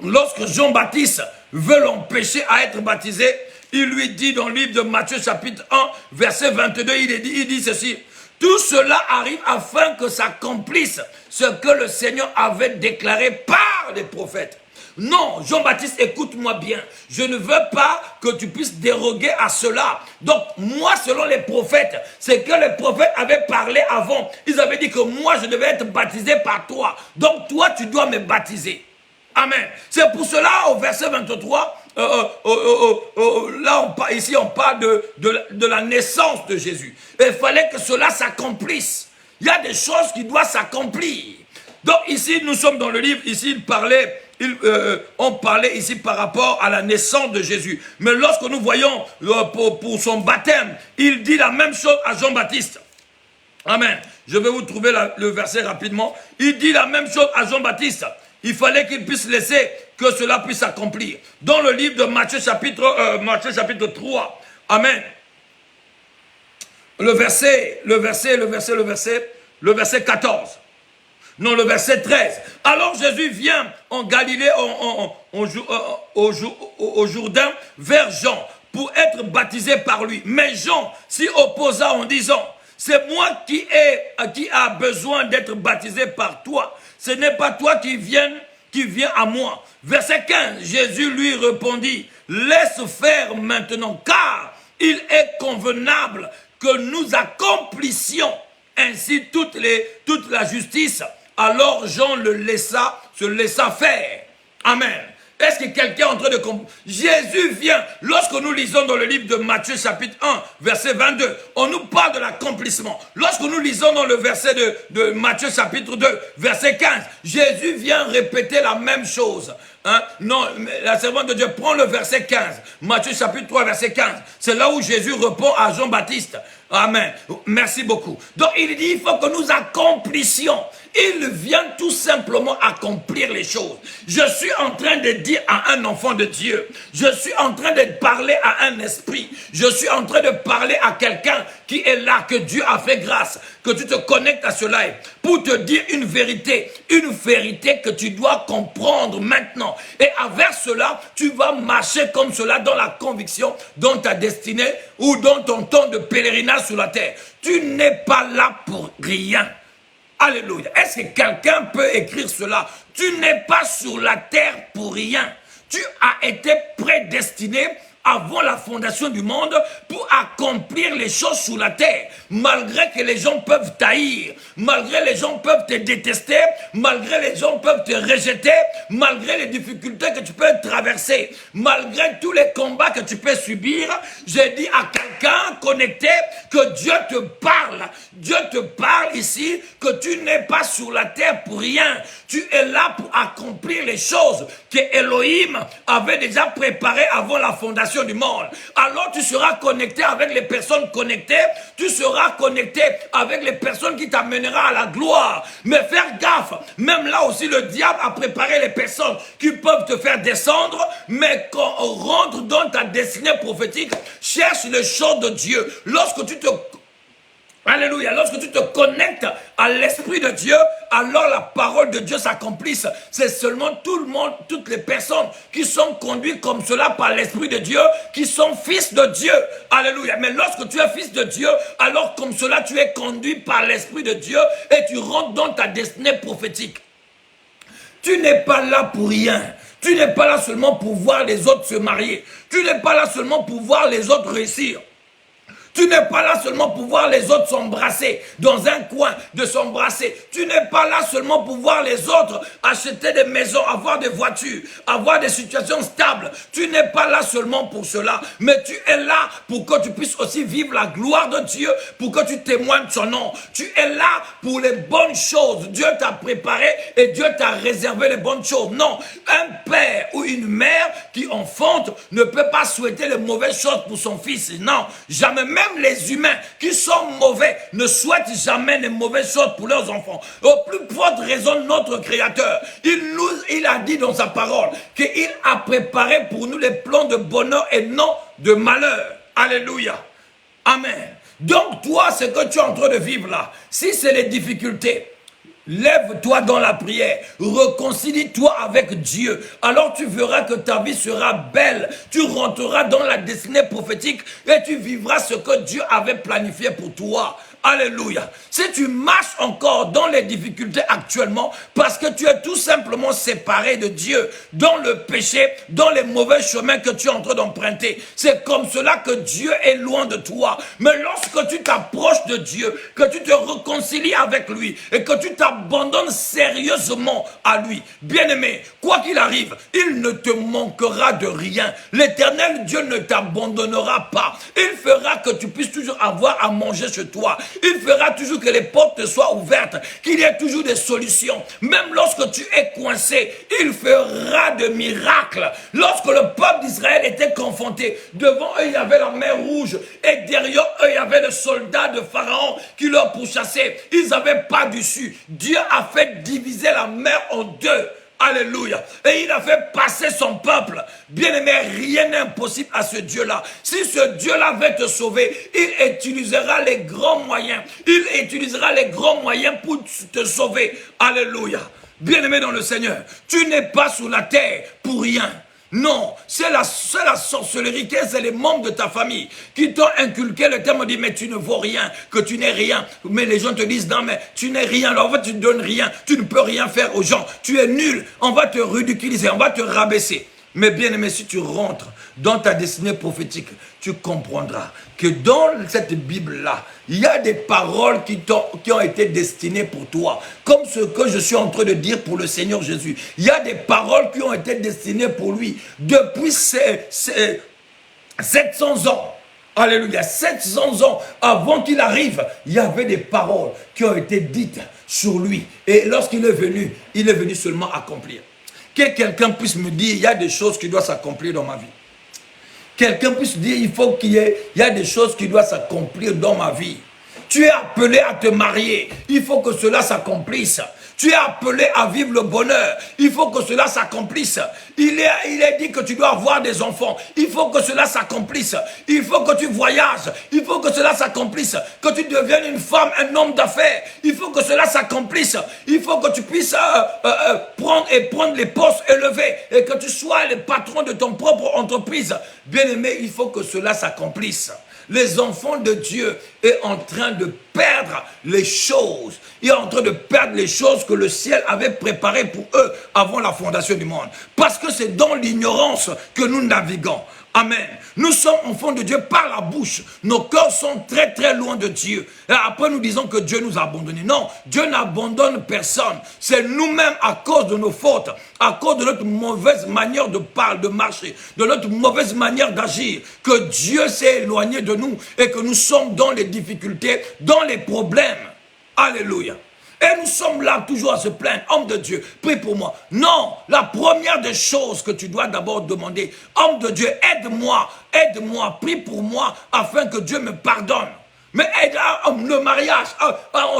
lorsque Jean-Baptiste veut l'empêcher à être baptisé, il lui dit dans le livre de Matthieu chapitre 1, verset 22, il dit ceci. Tout cela arrive afin que s'accomplisse ce que le Seigneur avait déclaré par les prophètes. Non, Jean-Baptiste, écoute-moi bien. Je ne veux pas que tu puisses déroger à cela. Donc, moi, selon les prophètes, c'est que les prophètes avaient parlé avant. Ils avaient dit que moi, je devais être baptisé par toi. Donc, toi, tu dois me baptiser. Amen. C'est pour cela, au verset 23, là, ici, on parle de la naissance de Jésus. Et il fallait que cela s'accomplisse. Il y a des choses qui doivent s'accomplir. Donc, ici, nous sommes dans le livre, ici, on parlait ici par rapport à la naissance de Jésus. Mais lorsque nous voyons pour son baptême, il dit la même chose à Jean-Baptiste. Amen. Je vais vous trouver le verset rapidement. Il dit la même chose à Jean-Baptiste. Il fallait qu'il puisse laisser que cela puisse s'accomplir. Dans le livre de Matthieu chapitre 3. Amen. Le verset 14. Non, le verset 13. Alors Jésus vient en Galilée, au Jourdain, vers Jean, pour être baptisé par lui. Mais Jean s'y opposa en disant, c'est moi qui a besoin d'être baptisé par toi. Ce n'est pas toi qui viens à moi. Verset 15, Jésus lui répondit, laisse faire maintenant, car il est convenable que nous accomplissions ainsi toute la justice. Alors Jean se laissa faire. Amen. Est-ce que quelqu'un est en train de comprendre? Jésus vient, lorsque nous lisons dans le livre de Matthieu chapitre 1, verset 22, on nous parle de l'accomplissement. Lorsque nous lisons dans le verset de Matthieu chapitre 2, verset 15, Jésus vient répéter la même chose. Hein? Non, la servante de Dieu prend le verset 15, Matthieu chapitre 3, verset 15. C'est là où Jésus répond à Jean-Baptiste. Amen. Merci beaucoup. Donc il dit, il faut que nous accomplissions. Il vient tout simplement accomplir les choses. Je suis en train de dire à un enfant de Dieu, je suis en train de parler à un esprit, je suis en train de parler à quelqu'un qui est là, que Dieu a fait grâce, que tu te connectes à ce live, pour te dire une vérité que tu dois comprendre maintenant. Et avec cela, tu vas marcher comme cela dans la conviction, dans ta destinée ou dans ton temps de pèlerinage sur la terre. Tu n'es pas là pour rien. Alléluia. Est-ce que quelqu'un peut écrire cela? Tu n'es pas sur la terre pour rien. Tu as été prédestiné avant la fondation du monde pour accomplir les choses sur la terre. Malgré que les gens peuvent t'haïr, malgré les gens peuvent te détester, malgré les gens peuvent te rejeter, malgré les difficultés que tu peux traverser, malgré tous les combats que tu peux subir, j'ai dit à quelqu'un connecté que Dieu te parle. Dieu te parle ici que tu n'es pas sur la terre pour rien. Tu es là pour accomplir les choses que Elohim avait déjà préparées avant la fondation du monde. Alors tu seras connecté avec les personnes connectées, tu seras connecté avec les personnes qui t'amèneront à la gloire. Mais faire gaffe, même là aussi le diable a préparé les personnes qui peuvent te faire descendre, mais quand on rentre dans ta destinée prophétique, cherche les choses de Dieu. Lorsque tu te Alléluia. Lorsque tu te connectes à l'Esprit de Dieu, alors la parole de Dieu s'accomplisse. C'est seulement tout le monde, toutes les personnes qui sont conduites comme cela par l'Esprit de Dieu, qui sont fils de Dieu. Alléluia. Mais lorsque tu es fils de Dieu, alors comme cela, tu es conduit par l'Esprit de Dieu et tu rentres dans ta destinée prophétique. Tu n'es pas là pour rien. Tu n'es pas là seulement pour voir les autres se marier. Tu n'es pas là seulement pour voir les autres réussir. Tu n'es pas là seulement pour voir les autres s'embrasser, dans un coin de s'embrasser. Tu n'es pas là seulement pour voir les autres acheter des maisons, avoir des voitures, avoir des situations stables. Tu n'es pas là seulement pour cela, mais tu es là pour que tu puisses aussi vivre la gloire de Dieu, pour que tu témoignes son nom. Tu es là pour les bonnes choses. Dieu t'a préparé et Dieu t'a réservé les bonnes choses. Non, un père ou une mère qui enfante ne peut pas souhaiter les mauvaises choses pour son fils. Non, jamais. Même les humains qui sont mauvais ne souhaitent jamais les mauvaises choses pour leurs enfants. Au plus forte raison, notre Créateur, il a dit dans sa parole qu'il a préparé pour nous les plans de bonheur et non de malheur. Alléluia. Amen. Donc toi, ce que tu es en train de vivre là, si c'est les difficultés, lève-toi dans la prière, réconcilie-toi avec Dieu. Alors tu verras que ta vie sera belle. Tu rentreras dans la destinée prophétique et tu vivras ce que Dieu avait planifié pour toi. Alléluia. Si tu marches encore dans les difficultés actuellement, parce que tu es tout simplement séparé de Dieu, dans le péché, dans les mauvais chemins que tu es en train d'emprunter, c'est comme cela que Dieu est loin de toi. Mais lorsque tu t'approches de Dieu, que tu te réconcilies avec lui et que tu t'abandonnes sérieusement à lui, bien-aimé, quoi qu'il arrive, il ne te manquera de rien. L'Éternel Dieu ne t'abandonnera pas. Il fera que tu puisses toujours avoir à manger chez toi. Il fera toujours que les portes soient ouvertes, qu'il y ait toujours des solutions. Même lorsque tu es coincé, il fera de miracles. Lorsque le peuple d'Israël était confronté, devant eux il y avait la mer rouge et derrière eux il y avait les soldats de Pharaon qui leur pourchassaient. Ils n'avaient pas d'issue. Dieu a fait diviser la mer en deux. Alléluia. Et il a fait passer son peuple. Bien-aimé, rien n'est impossible à ce Dieu-là. Si ce Dieu-là veut te sauver, il utilisera les grands moyens. Il utilisera les grands moyens pour te sauver. Alléluia. Bien-aimé dans le Seigneur, tu n'es pas sur la terre pour rien. Non, c'est la sorcellerie, c'est les membres de ta famille qui t'ont inculqué le terme, dit mais tu ne vaux rien, que tu n'es rien. Mais les gens te disent non mais tu n'es rien, alors en fait tu ne donnes rien, tu ne peux rien faire aux gens, tu es nul, on va te ridiculiser, on va te rabaisser. Mais bien aimé, si tu rentres dans ta destinée prophétique, tu comprendras que dans cette Bible-là, il y a des paroles qui ont été destinées pour toi. Comme ce que je suis en train de dire pour le Seigneur Jésus. Il y a des paroles qui ont été destinées pour lui. Depuis 700 ans. Alléluia. 700 ans avant qu'il arrive, il y avait des paroles qui ont été dites sur lui. Et lorsqu'il est venu seulement accomplir. Que quelqu'un puisse me dire, il y a des choses qui doivent s'accomplir dans ma vie. Quelqu'un puisse dire, il y a des choses qui doivent s'accomplir dans ma vie. Tu es appelé à te marier, il faut que cela s'accomplisse. Tu es appelé à vivre le bonheur, il faut que cela s'accomplisse. Il est dit que tu dois avoir des enfants, il faut que cela s'accomplisse. Il faut que tu voyages, il faut que cela s'accomplisse. Que tu deviennes une femme, un homme d'affaires, il faut que cela s'accomplisse. Il faut que tu puisses prendre les postes élevés et que tu sois le patron de ton propre entreprise. Bien-aimé, il faut que cela s'accomplisse. Les enfants de Dieu est en train de perdre les choses. Il est en train de perdre les choses que le ciel avait préparées pour eux avant la fondation du monde. Parce que c'est dans l'ignorance que nous naviguons. Amen. Nous sommes enfants de Dieu par la bouche. Nos cœurs sont très très loin de Dieu. Et après nous disons que Dieu nous a abandonnés. Non, Dieu n'abandonne personne. C'est nous-mêmes à cause de nos fautes, à cause de notre mauvaise manière de parler, de marcher, de notre mauvaise manière d'agir, que Dieu s'est éloigné de nous et que nous sommes dans les difficultés, dans les problèmes. Alléluia. Et nous sommes là toujours à se plaindre. Homme de Dieu, prie pour moi. Non, la première des choses que tu dois d'abord demander, homme de Dieu, aide-moi, prie pour moi afin que Dieu me pardonne. Mais aide, le mariage,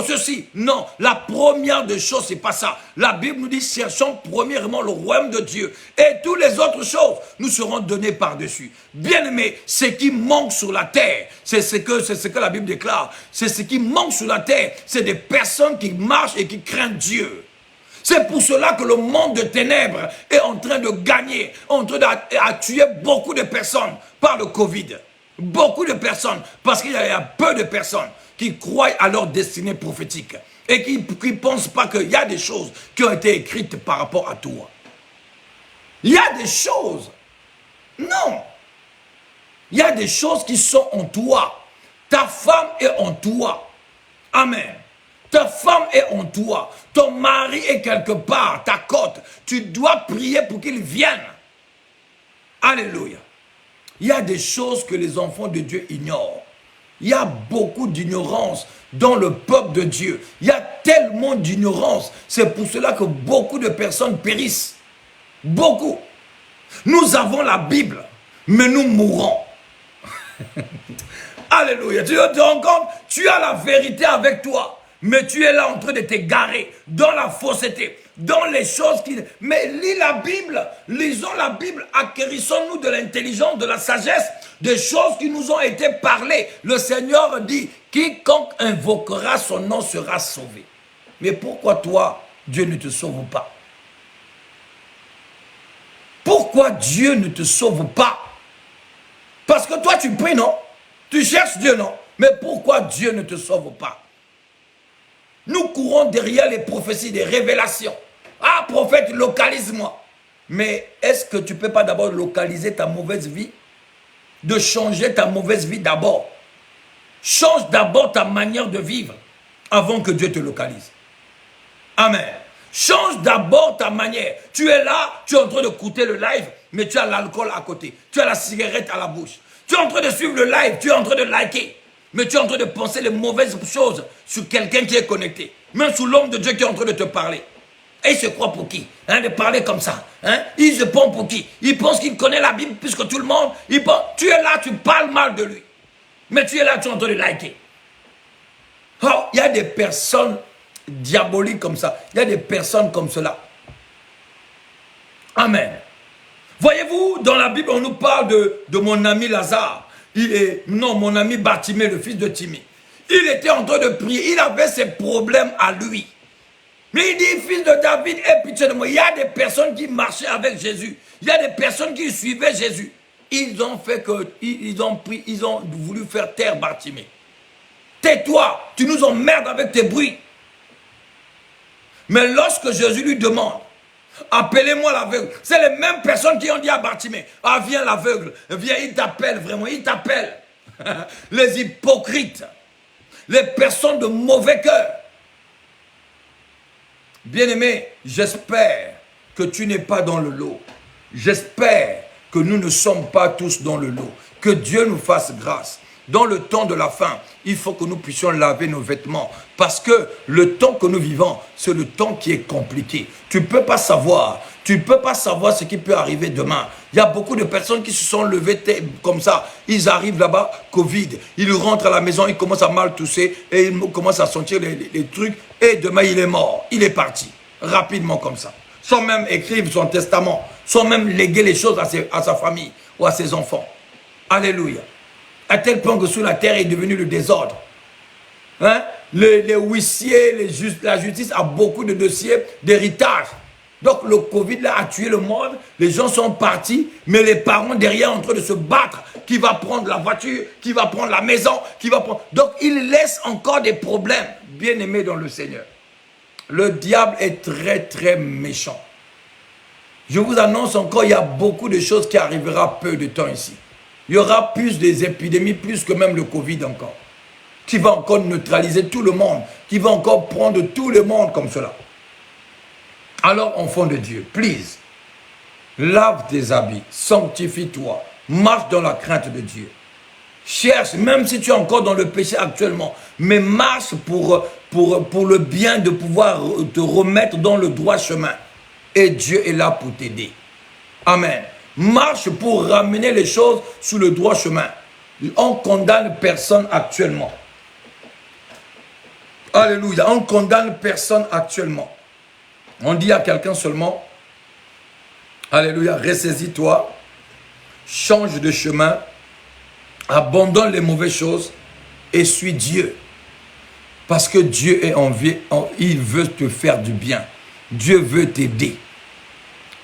ceci. Non, la première des choses, c'est pas ça. La Bible nous dit, cherchons premièrement le royaume de Dieu. Et toutes les autres choses nous seront données par-dessus. Bien-aimés, ce qui manque sur la terre, c'est ce que la Bible déclare. C'est ce qui manque sur la terre. C'est des personnes qui marchent et qui craignent Dieu. C'est pour cela que le monde de ténèbres est en train de gagner, en train de tuer beaucoup de personnes par le Covid. Beaucoup de personnes, parce qu'il y a peu de personnes qui croient à leur destinée prophétique et qui ne pensent pas qu'il y a des choses qui ont été écrites par rapport à toi. Il y a des choses. Non. Il y a des choses qui sont en toi. Ta femme est en toi. Amen. Ta femme est en toi. Ton mari est quelque part, ta côte. Tu dois prier pour qu'il vienne. Alléluia. Il y a des choses que les enfants de Dieu ignorent. Il y a beaucoup d'ignorance dans le peuple de Dieu. Il y a tellement d'ignorance. C'est pour cela que beaucoup de personnes périssent. Beaucoup. Nous avons la Bible, mais nous mourrons. Alléluia. Tu te rends compte? Tu as la vérité avec toi, mais tu es là en train de t'égarer dans la fausseté, dans les choses qui... Mais lis la Bible, lisons la Bible, acquérissons-nous de l'intelligence, de la sagesse, des choses qui nous ont été parlées. Le Seigneur dit, quiconque invoquera son nom sera sauvé. Mais pourquoi toi, Dieu ne te sauve pas? Pourquoi Dieu ne te sauve pas? Parce que toi tu pries, non? Tu cherches Dieu, non? Mais pourquoi Dieu ne te sauve pas? Nous courons derrière les prophéties, des révélations. Ah, prophète, localise-moi. Mais est-ce que tu ne peux pas d'abord localiser ta mauvaise vie? De changer ta mauvaise vie d'abord. Change d'abord ta manière de vivre avant que Dieu te localise. Amen. Change d'abord ta manière. Tu es là, tu es en train d'écouter le live, mais tu as l'alcool à côté. Tu as la cigarette à la bouche. Tu es en train de suivre le live, tu es en train de liker. Mais tu es en train de penser les mauvaises choses sur quelqu'un qui est connecté. Même sur l'homme de Dieu qui est en train de te parler. Et il se croit pour qui? De parler comme ça. Il se prend pour qui? Il pense qu'il connaît la Bible plus que tout le monde. Tu es là, tu parles mal de lui. Mais tu es là, tu es en train de liker. Oh, il y a des personnes diaboliques comme ça. Il y a des personnes comme cela. Amen. Voyez-vous, dans la Bible, on nous parle de mon ami Lazare. Mon ami Bartimée, le fils de Timée. Il était en train de prier. Il avait ses problèmes à lui. Mais il dit, fils de David, aie pitié de moi. Il y a des personnes qui marchaient avec Jésus. Il y a des personnes qui suivaient Jésus. Ils ont voulu faire taire Bartimée. Tais-toi, tu nous emmerdes avec tes bruits. Mais lorsque Jésus lui demande, appelez-moi l'aveugle. C'est les mêmes personnes qui ont dit à Bartimée, ah viens l'aveugle, viens, il t'appelle vraiment, il t'appelle. Les hypocrites, les personnes de mauvais cœur. Bien-aimé, j'espère que tu n'es pas dans le lot. J'espère que nous ne sommes pas tous dans le lot. Que Dieu nous fasse grâce. Dans le temps de la fin, il faut que nous puissions laver nos vêtements. Parce que le temps que nous vivons, c'est le temps qui est compliqué. Tu ne peux pas savoir. Tu ne peux pas savoir ce qui peut arriver demain. Il y a beaucoup de personnes qui se sont levées comme ça. Ils arrivent là-bas, Covid. Ils rentrent à la maison, ils commencent à mal tousser et ils commencent à sentir les trucs. Et demain, il est mort. Il est parti. Rapidement comme ça. Sans même écrire son testament. Sans même léguer les choses à sa famille ou à ses enfants. Alléluia. À tel point que sous la terre est devenu le désordre. Les huissiers, la justice a beaucoup de dossiers d'héritage. Donc le Covid là, a tué le monde, les gens sont partis, mais les parents derrière en train de se battre qui va prendre la voiture, qui va prendre la maison, qui va prendre... Donc, il laisse encore des problèmes, bien-aimés dans le Seigneur. Le diable est très, très méchant. Je vous annonce encore, il y a beaucoup de choses qui arriveront peu de temps ici. Il y aura plus des épidémies, plus que même le Covid encore. Qui va encore neutraliser tout le monde, qui va encore prendre tout le monde comme cela. Alors, enfant de Dieu, please, lave tes habits, sanctifie-toi, marche dans la crainte de Dieu. Cherche, même si tu es encore dans le péché actuellement, mais marche pour le bien de pouvoir te remettre dans le droit chemin. Et Dieu est là pour t'aider. Amen. Marche pour ramener les choses sur le droit chemin. On condamne personne actuellement. Alléluia. On condamne personne actuellement. On dit à quelqu'un seulement, alléluia, ressaisis-toi, change de chemin, abandonne les mauvaises choses et suis Dieu. Parce que Dieu est en vie, il veut te faire du bien. Dieu veut t'aider.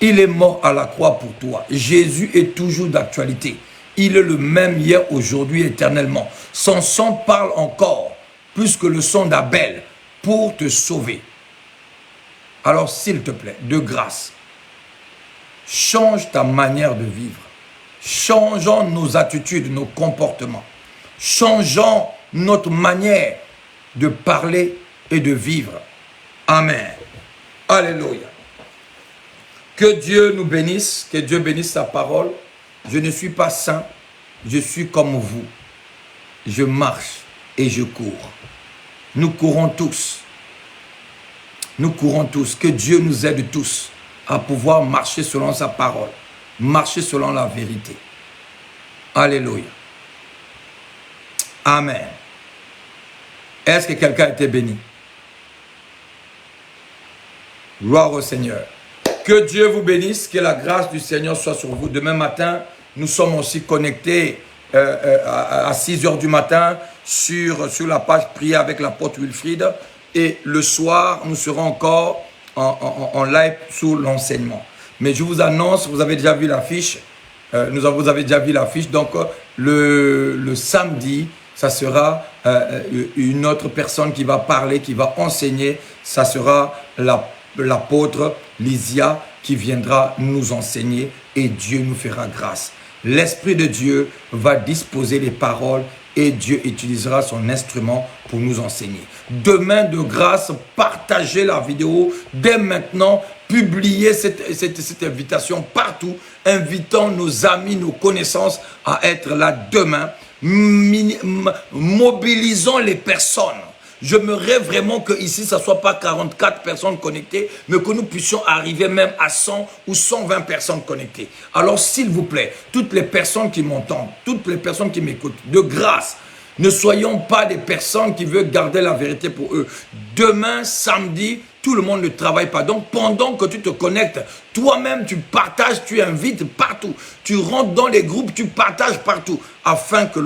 Il est mort à la croix pour toi. Jésus est toujours d'actualité. Il est le même hier, aujourd'hui, éternellement. Son sang parle encore, plus que le sang d'Abel, pour te sauver. Alors, s'il te plaît, de grâce, change ta manière de vivre. Changeons nos attitudes, nos comportements. Changeons notre manière de parler et de vivre. Amen. Alléluia. Que Dieu nous bénisse, que Dieu bénisse sa parole. Je ne suis pas saint, je suis comme vous. Je marche et je cours. Nous courons tous. Nous courons tous. Que Dieu nous aide tous à pouvoir marcher selon sa parole. Marcher selon la vérité. Alléluia. Amen. Est-ce que quelqu'un a été béni? Gloire au Seigneur. Que Dieu vous bénisse, que la grâce du Seigneur soit sur vous. Demain matin, nous sommes aussi connectés à 6 heures du matin sur la page Prier avec l'apôtre Wilfried. Et le soir, nous serons encore en live sous l'enseignement. Mais je vous annonce, vous avez déjà vu l'affiche. Vous avez déjà vu l'affiche. Donc, le samedi, ça sera une autre personne qui va parler, qui va enseigner. Ça sera l'apôtre Lysia qui viendra nous enseigner et Dieu nous fera grâce. L'Esprit de Dieu va disposer les paroles et Dieu utilisera son instrument pour nous enseigner. Demain, de grâce, partagez la vidéo dès maintenant, publiez cette invitation partout, invitons nos amis, nos connaissances à être là demain. Mobilisons les personnes. Je me rêve vraiment que ici, ça ne soit pas 44 personnes connectées, mais que nous puissions arriver même à 100 ou 120 personnes connectées. Alors, s'il vous plaît, toutes les personnes qui m'entendent, toutes les personnes qui m'écoutent, de grâce, ne soyons pas des personnes qui veulent garder la vérité pour eux. Demain, samedi, tout le monde ne travaille pas. Donc, pendant que tu te connectes, toi-même, tu partages, tu invites partout. Tu rentres dans les groupes, tu partages partout, afin que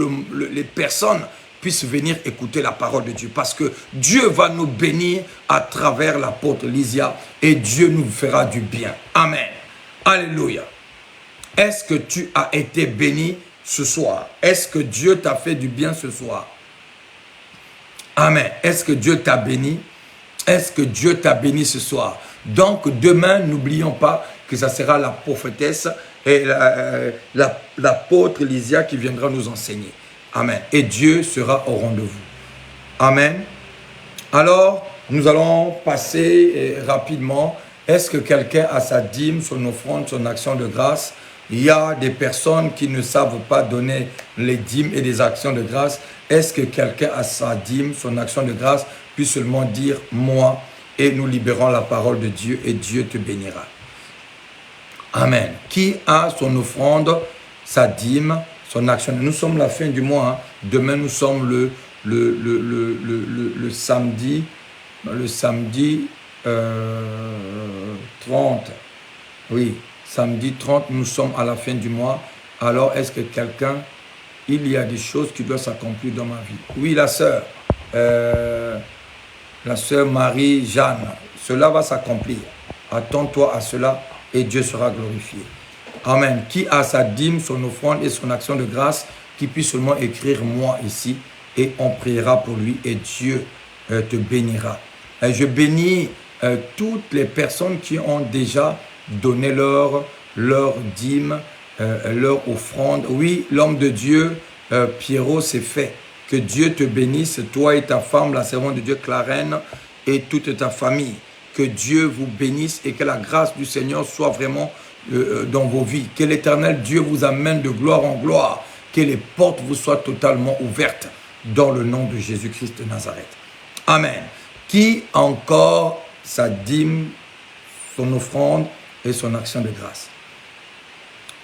les personnes puissent venir écouter la parole de Dieu. Parce que Dieu va nous bénir à travers l'apôtre Lysia et Dieu nous fera du bien. Amen. Alléluia. Est-ce que tu as été béni ce soir? Est-ce que Dieu t'a fait du bien ce soir? Amen. Est-ce que Dieu t'a béni? Est-ce que Dieu t'a béni ce soir? Donc demain, n'oublions pas que ça sera la prophétesse et l'apôtre Lysia qui viendra nous enseigner. Amen. Et Dieu sera au rendez-vous. Amen. Alors, nous allons passer rapidement. Est-ce que quelqu'un a sa dîme, son offrande, son action de grâce? Il y a des personnes qui ne savent pas donner les dîmes et des actions de grâce. Est-ce que quelqu'un a sa dîme, son action de grâce? Puis seulement dire moi et nous libérons la parole de Dieu et Dieu te bénira. Amen. Qui a son offrande, sa dîme, son action? Nous sommes la fin du mois. Hein. Demain, nous sommes le samedi. Le samedi 30. Oui, samedi 30, nous sommes à la fin du mois. Alors, est-ce que quelqu'un, il y a des choses qui doivent s'accomplir dans ma vie? Oui, la sœur Marie-Jeanne, cela va s'accomplir. Attends-toi à cela et Dieu sera glorifié. Amen. Qui a sa dîme, son offrande et son action de grâce, qui puisse seulement écrire moi ici et on priera pour lui et Dieu te bénira. Je bénis toutes les personnes qui ont déjà donné leur dîme, leur offrande. Oui, l'homme de Dieu, Pierrot, c'est fait. Que Dieu te bénisse, toi et ta femme, la servante de Dieu, Clarène, et toute ta famille. Que Dieu vous bénisse et que la grâce du Seigneur soit vraiment dans vos vies. Que l'Éternel Dieu vous amène de gloire en gloire. Que les portes vous soient totalement ouvertes dans le nom de Jésus-Christ de Nazareth. Amen. Qui encore sa dîme, son offrande et son action de grâce.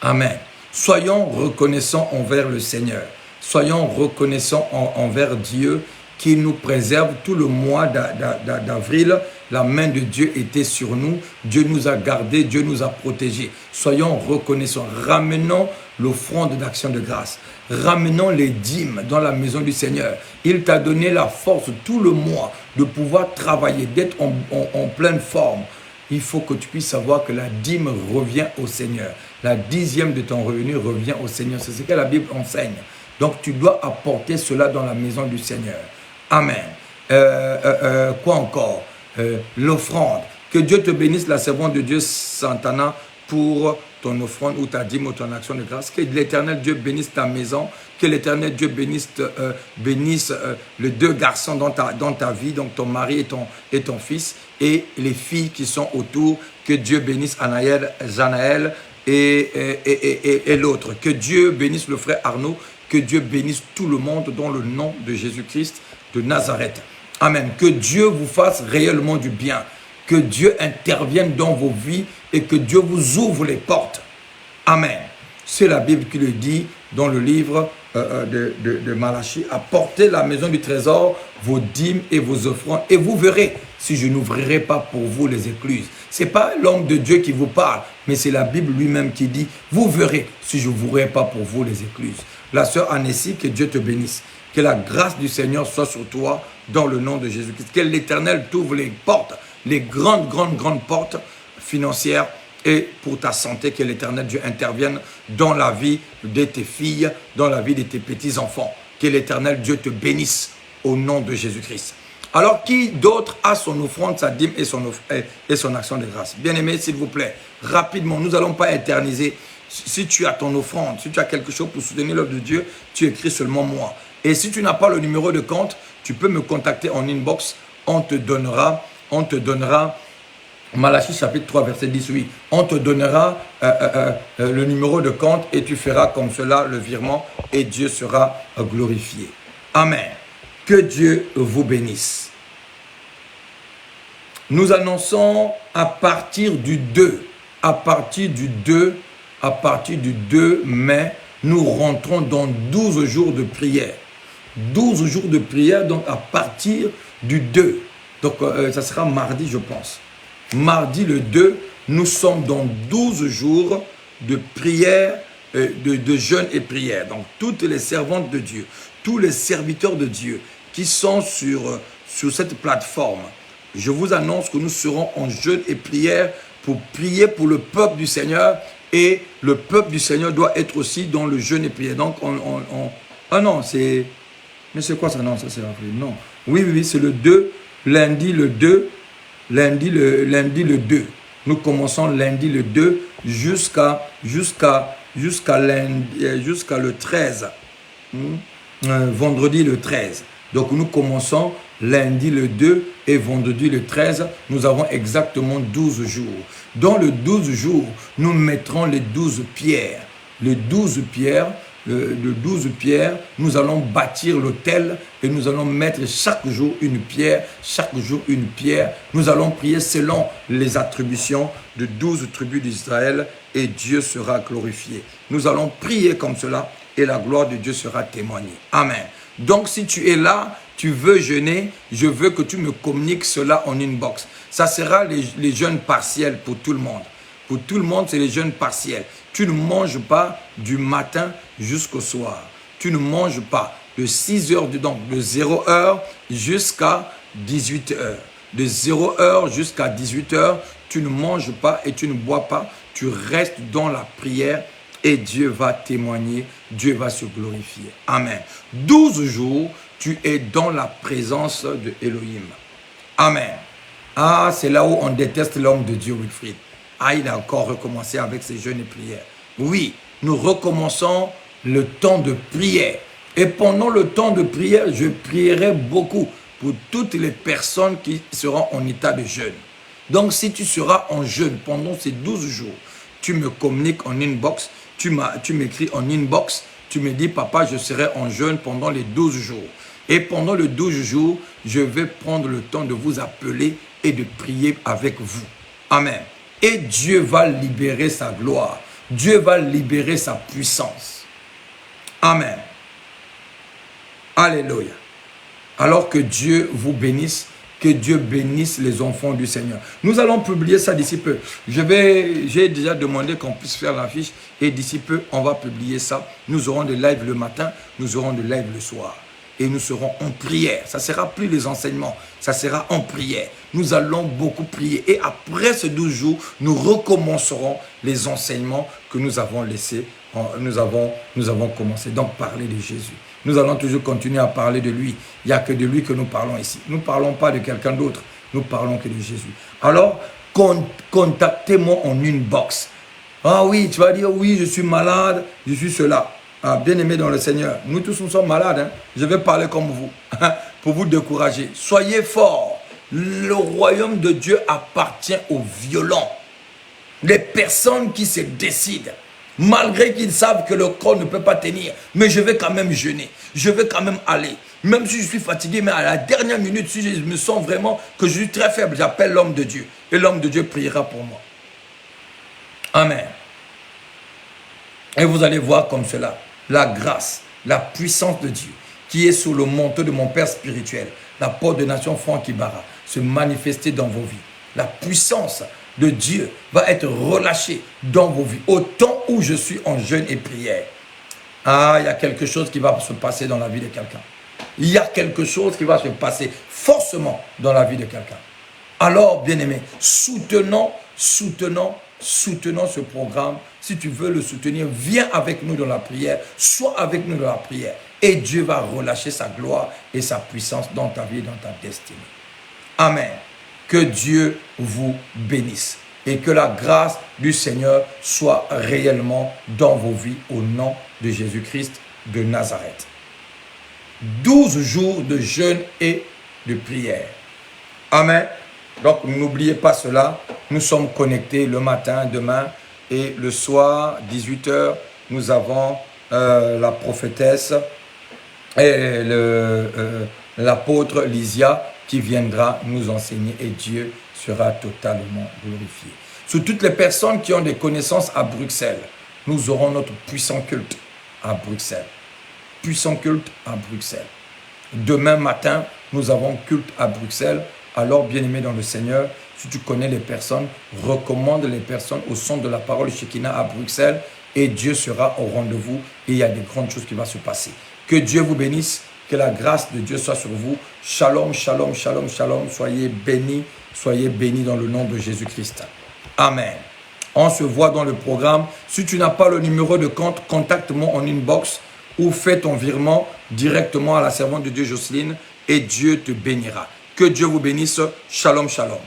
Amen. Soyons reconnaissants envers le Seigneur. Soyons reconnaissants envers Dieu qui nous préserve tout le mois d'avril. La main de Dieu était sur nous. Dieu nous a gardés, Dieu nous a protégés. Soyons reconnaissants. Ramenons l'offrande d'action de grâce. Ramenons les dîmes dans la maison du Seigneur. Il t'a donné la force tout le mois de pouvoir travailler, d'être en pleine forme. Il faut que tu puisses savoir que la dîme revient au Seigneur. La dixième de ton revenu revient au Seigneur. C'est ce que la Bible enseigne. Donc tu dois apporter cela dans la maison du Seigneur. Amen. Quoi encore? L'offrande. Que Dieu te bénisse, la servante de Dieu, Santana, pour ton offrande ou ta dîme ou ton action de grâce. Que l'Éternel Dieu bénisse ta maison. Que l'Éternel Dieu bénisse les deux garçons dans ta vie, donc ton mari et ton fils, et les filles qui sont autour. Que Dieu bénisse Anaël, Janaël et l'autre. Que Dieu bénisse le frère Arnaud. Que Dieu bénisse tout le monde dans le nom de Jésus-Christ de Nazareth. Amen. Que Dieu vous fasse réellement du bien. Que Dieu intervienne dans vos vies et que Dieu vous ouvre les portes. Amen. C'est la Bible qui le dit dans le livre de Malachie. Apportez la maison du trésor, vos dîmes et vos offrandes, et vous verrez si je n'ouvrirai pas pour vous les écluses. Ce n'est pas l'homme de Dieu qui vous parle, mais c'est la Bible lui-même qui dit, vous verrez si je n'ouvrirai pas pour vous les écluses. La sœur Annessie, que Dieu te bénisse. Que la grâce du Seigneur soit sur toi dans le nom de Jésus-Christ. Que l'Éternel t'ouvre les portes, les grandes portes financières et pour ta santé, que l'Éternel Dieu intervienne dans la vie de tes filles, dans la vie de tes petits-enfants. Que l'Éternel Dieu te bénisse au nom de Jésus-Christ. Alors, qui d'autre a son offrande, sa dîme et son action de grâce? Bien-aimé, s'il vous plaît, rapidement, nous n'allons pas éterniser. Si tu as ton offrande, si tu as quelque chose pour soutenir l'œuvre de Dieu, tu écris seulement moi. Et si tu n'as pas le numéro de compte, tu peux me contacter en inbox. On te donnera Malachie chapitre 3 verset 18. On te donnera le numéro de compte et tu feras comme cela le virement et Dieu sera glorifié. Amen. Que Dieu vous bénisse. Nous annonçons à partir du 2 mai, nous rentrons dans 12 jours de prière. 12 jours de prière, donc à partir du 2. Donc, ça sera mardi, je pense. Mardi le 2, nous sommes dans 12 jours de prière, de jeûne et prière. Donc, toutes les servantes de Dieu, tous les serviteurs de Dieu qui sont sur cette plateforme, je vous annonce que nous serons en jeûne et prière pour prier pour le peuple du Seigneur. Et le peuple du Seigneur doit être aussi dans le jeûne et prière. Donc, ah non, c'est... Mais c'est quoi ça? Non, ça c'est avril. Non. Oui, c'est le 2, lundi le 2, lundi le 2. Nous commençons lundi le 2 jusqu'à le 13. Vendredi le 13. Donc nous commençons lundi le 2 et vendredi le 13. Nous avons exactement 12 jours. Dans les 12 jours, nous mettrons les 12 pierres. Les 12 pierres. Nous allons bâtir l'autel et nous allons mettre chaque jour une pierre, Nous allons prier selon les attributions de 12 tribus d'Israël et Dieu sera glorifié. Nous allons prier comme cela et la gloire de Dieu sera témoignée. Amen. Donc si tu es là, tu veux jeûner, je veux que tu me communiques cela en inbox. Ça sera les jeûnes partiels pour tout le monde. Pour tout le monde, c'est les jeûnes partiels. Tu ne manges pas du matin jusqu'au soir. Tu ne manges pas de 6 heures, donc de 0 heure jusqu'à 18 heures. De 0 heure jusqu'à 18 heures, tu ne manges pas et tu ne bois pas. tu restes dans la prière et Dieu va témoigner, Dieu va se glorifier. Amen. 12 jours, tu es dans la présence de Elohim. Amen. Ah, c'est là où on déteste l'homme de Dieu, Wilfried. Ah, il a encore recommencé avec ses jeûnes et prières. Oui, nous recommençons le temps de prière. Et pendant le temps de prière, je prierai beaucoup pour toutes les personnes qui seront en état de jeûne. Donc, si tu seras en jeûne pendant ces 12 jours, tu me communiques en inbox, tu m'écris en inbox, tu me dis, papa, je serai en jeûne pendant les 12 jours. Et pendant les 12 jours, je vais prendre le temps de vous appeler et de prier avec vous. Amen. Et Dieu va libérer sa gloire. Dieu va libérer sa puissance. Amen. Alléluia. Alors que Dieu vous bénisse, que Dieu bénisse les enfants du Seigneur. Nous allons publier ça d'ici peu. J'ai déjà demandé qu'on puisse faire l'affiche et d'ici peu, on va publier ça. Nous aurons des lives le matin, nous aurons des lives le soir. Et nous serons en prière. Ça ne sera plus les enseignements, ça sera en prière. Nous allons beaucoup prier. Et après ces 12 jours, nous recommencerons les enseignements que nous avons laissés. Nous avons commencé. Donc, parler de Jésus. Nous allons toujours continuer à parler de lui. Il n'y a que de lui que nous parlons ici. Nous ne parlons pas de quelqu'un d'autre. Nous parlons que de Jésus. Alors, contactez-moi en inbox. Ah oui, tu vas dire, oui, je suis malade, je suis cela. Ah, bien-aimés dans le Seigneur, nous tous nous sommes malades. Hein? Je vais parler comme vous, pour vous décourager. Soyez forts. Le royaume de Dieu appartient aux violents. Les personnes qui se décident, malgré qu'ils savent que le corps ne peut pas tenir, mais je vais quand même jeûner. Je vais quand même aller. Même si je suis fatigué, mais à la dernière minute, si je me sens vraiment que je suis très faible, j'appelle l'homme de Dieu. Et l'homme de Dieu priera pour moi. Amen. Et vous allez voir comme cela. La grâce, la puissance de Dieu qui est sous le manteau de mon Père spirituel, l'apôtre de nation Franck Ibarra, se manifester dans vos vies. La puissance de Dieu va être relâchée dans vos vies. Au temps où je suis en jeûne et prière, ah, il y a quelque chose qui va se passer dans la vie de quelqu'un. Il y a quelque chose qui va se passer forcément dans la vie de quelqu'un. Alors, bien-aimés, soutenons ce programme. Si tu veux le soutenir, viens avec nous dans la prière. Sois avec nous dans la prière. Et Dieu va relâcher sa gloire et sa puissance dans ta vie et dans ta destinée. Amen. Que Dieu vous bénisse. Et que la grâce du Seigneur soit réellement dans vos vies au nom de Jésus-Christ de Nazareth. 12 jours de jeûne et de prière. Amen. Donc, n'oubliez pas cela. Nous sommes connectés le matin, demain, et le soir, 18h, nous avons la prophétesse et l'apôtre Lysia qui viendra nous enseigner et Dieu sera totalement glorifié. Sur toutes les personnes qui ont des connaissances à Bruxelles, nous aurons notre puissant culte à Bruxelles. Puissant culte à Bruxelles. Demain matin, nous avons culte à Bruxelles. Alors, bien-aimé dans le Seigneur, si tu connais les personnes, recommande les personnes au son de la parole Shekinah à Bruxelles et Dieu sera au rendez-vous et il y a des grandes choses qui vont se passer. Que Dieu vous bénisse, que la grâce de Dieu soit sur vous. Shalom, shalom, shalom, shalom. Soyez bénis dans le nom de Jésus-Christ. Amen. On se voit dans le programme. Si tu n'as pas le numéro de compte, contacte-moi en inbox ou fais ton virement directement à la servante de Dieu Jocelyne et Dieu te bénira. Que Dieu vous bénisse. Shalom, shalom.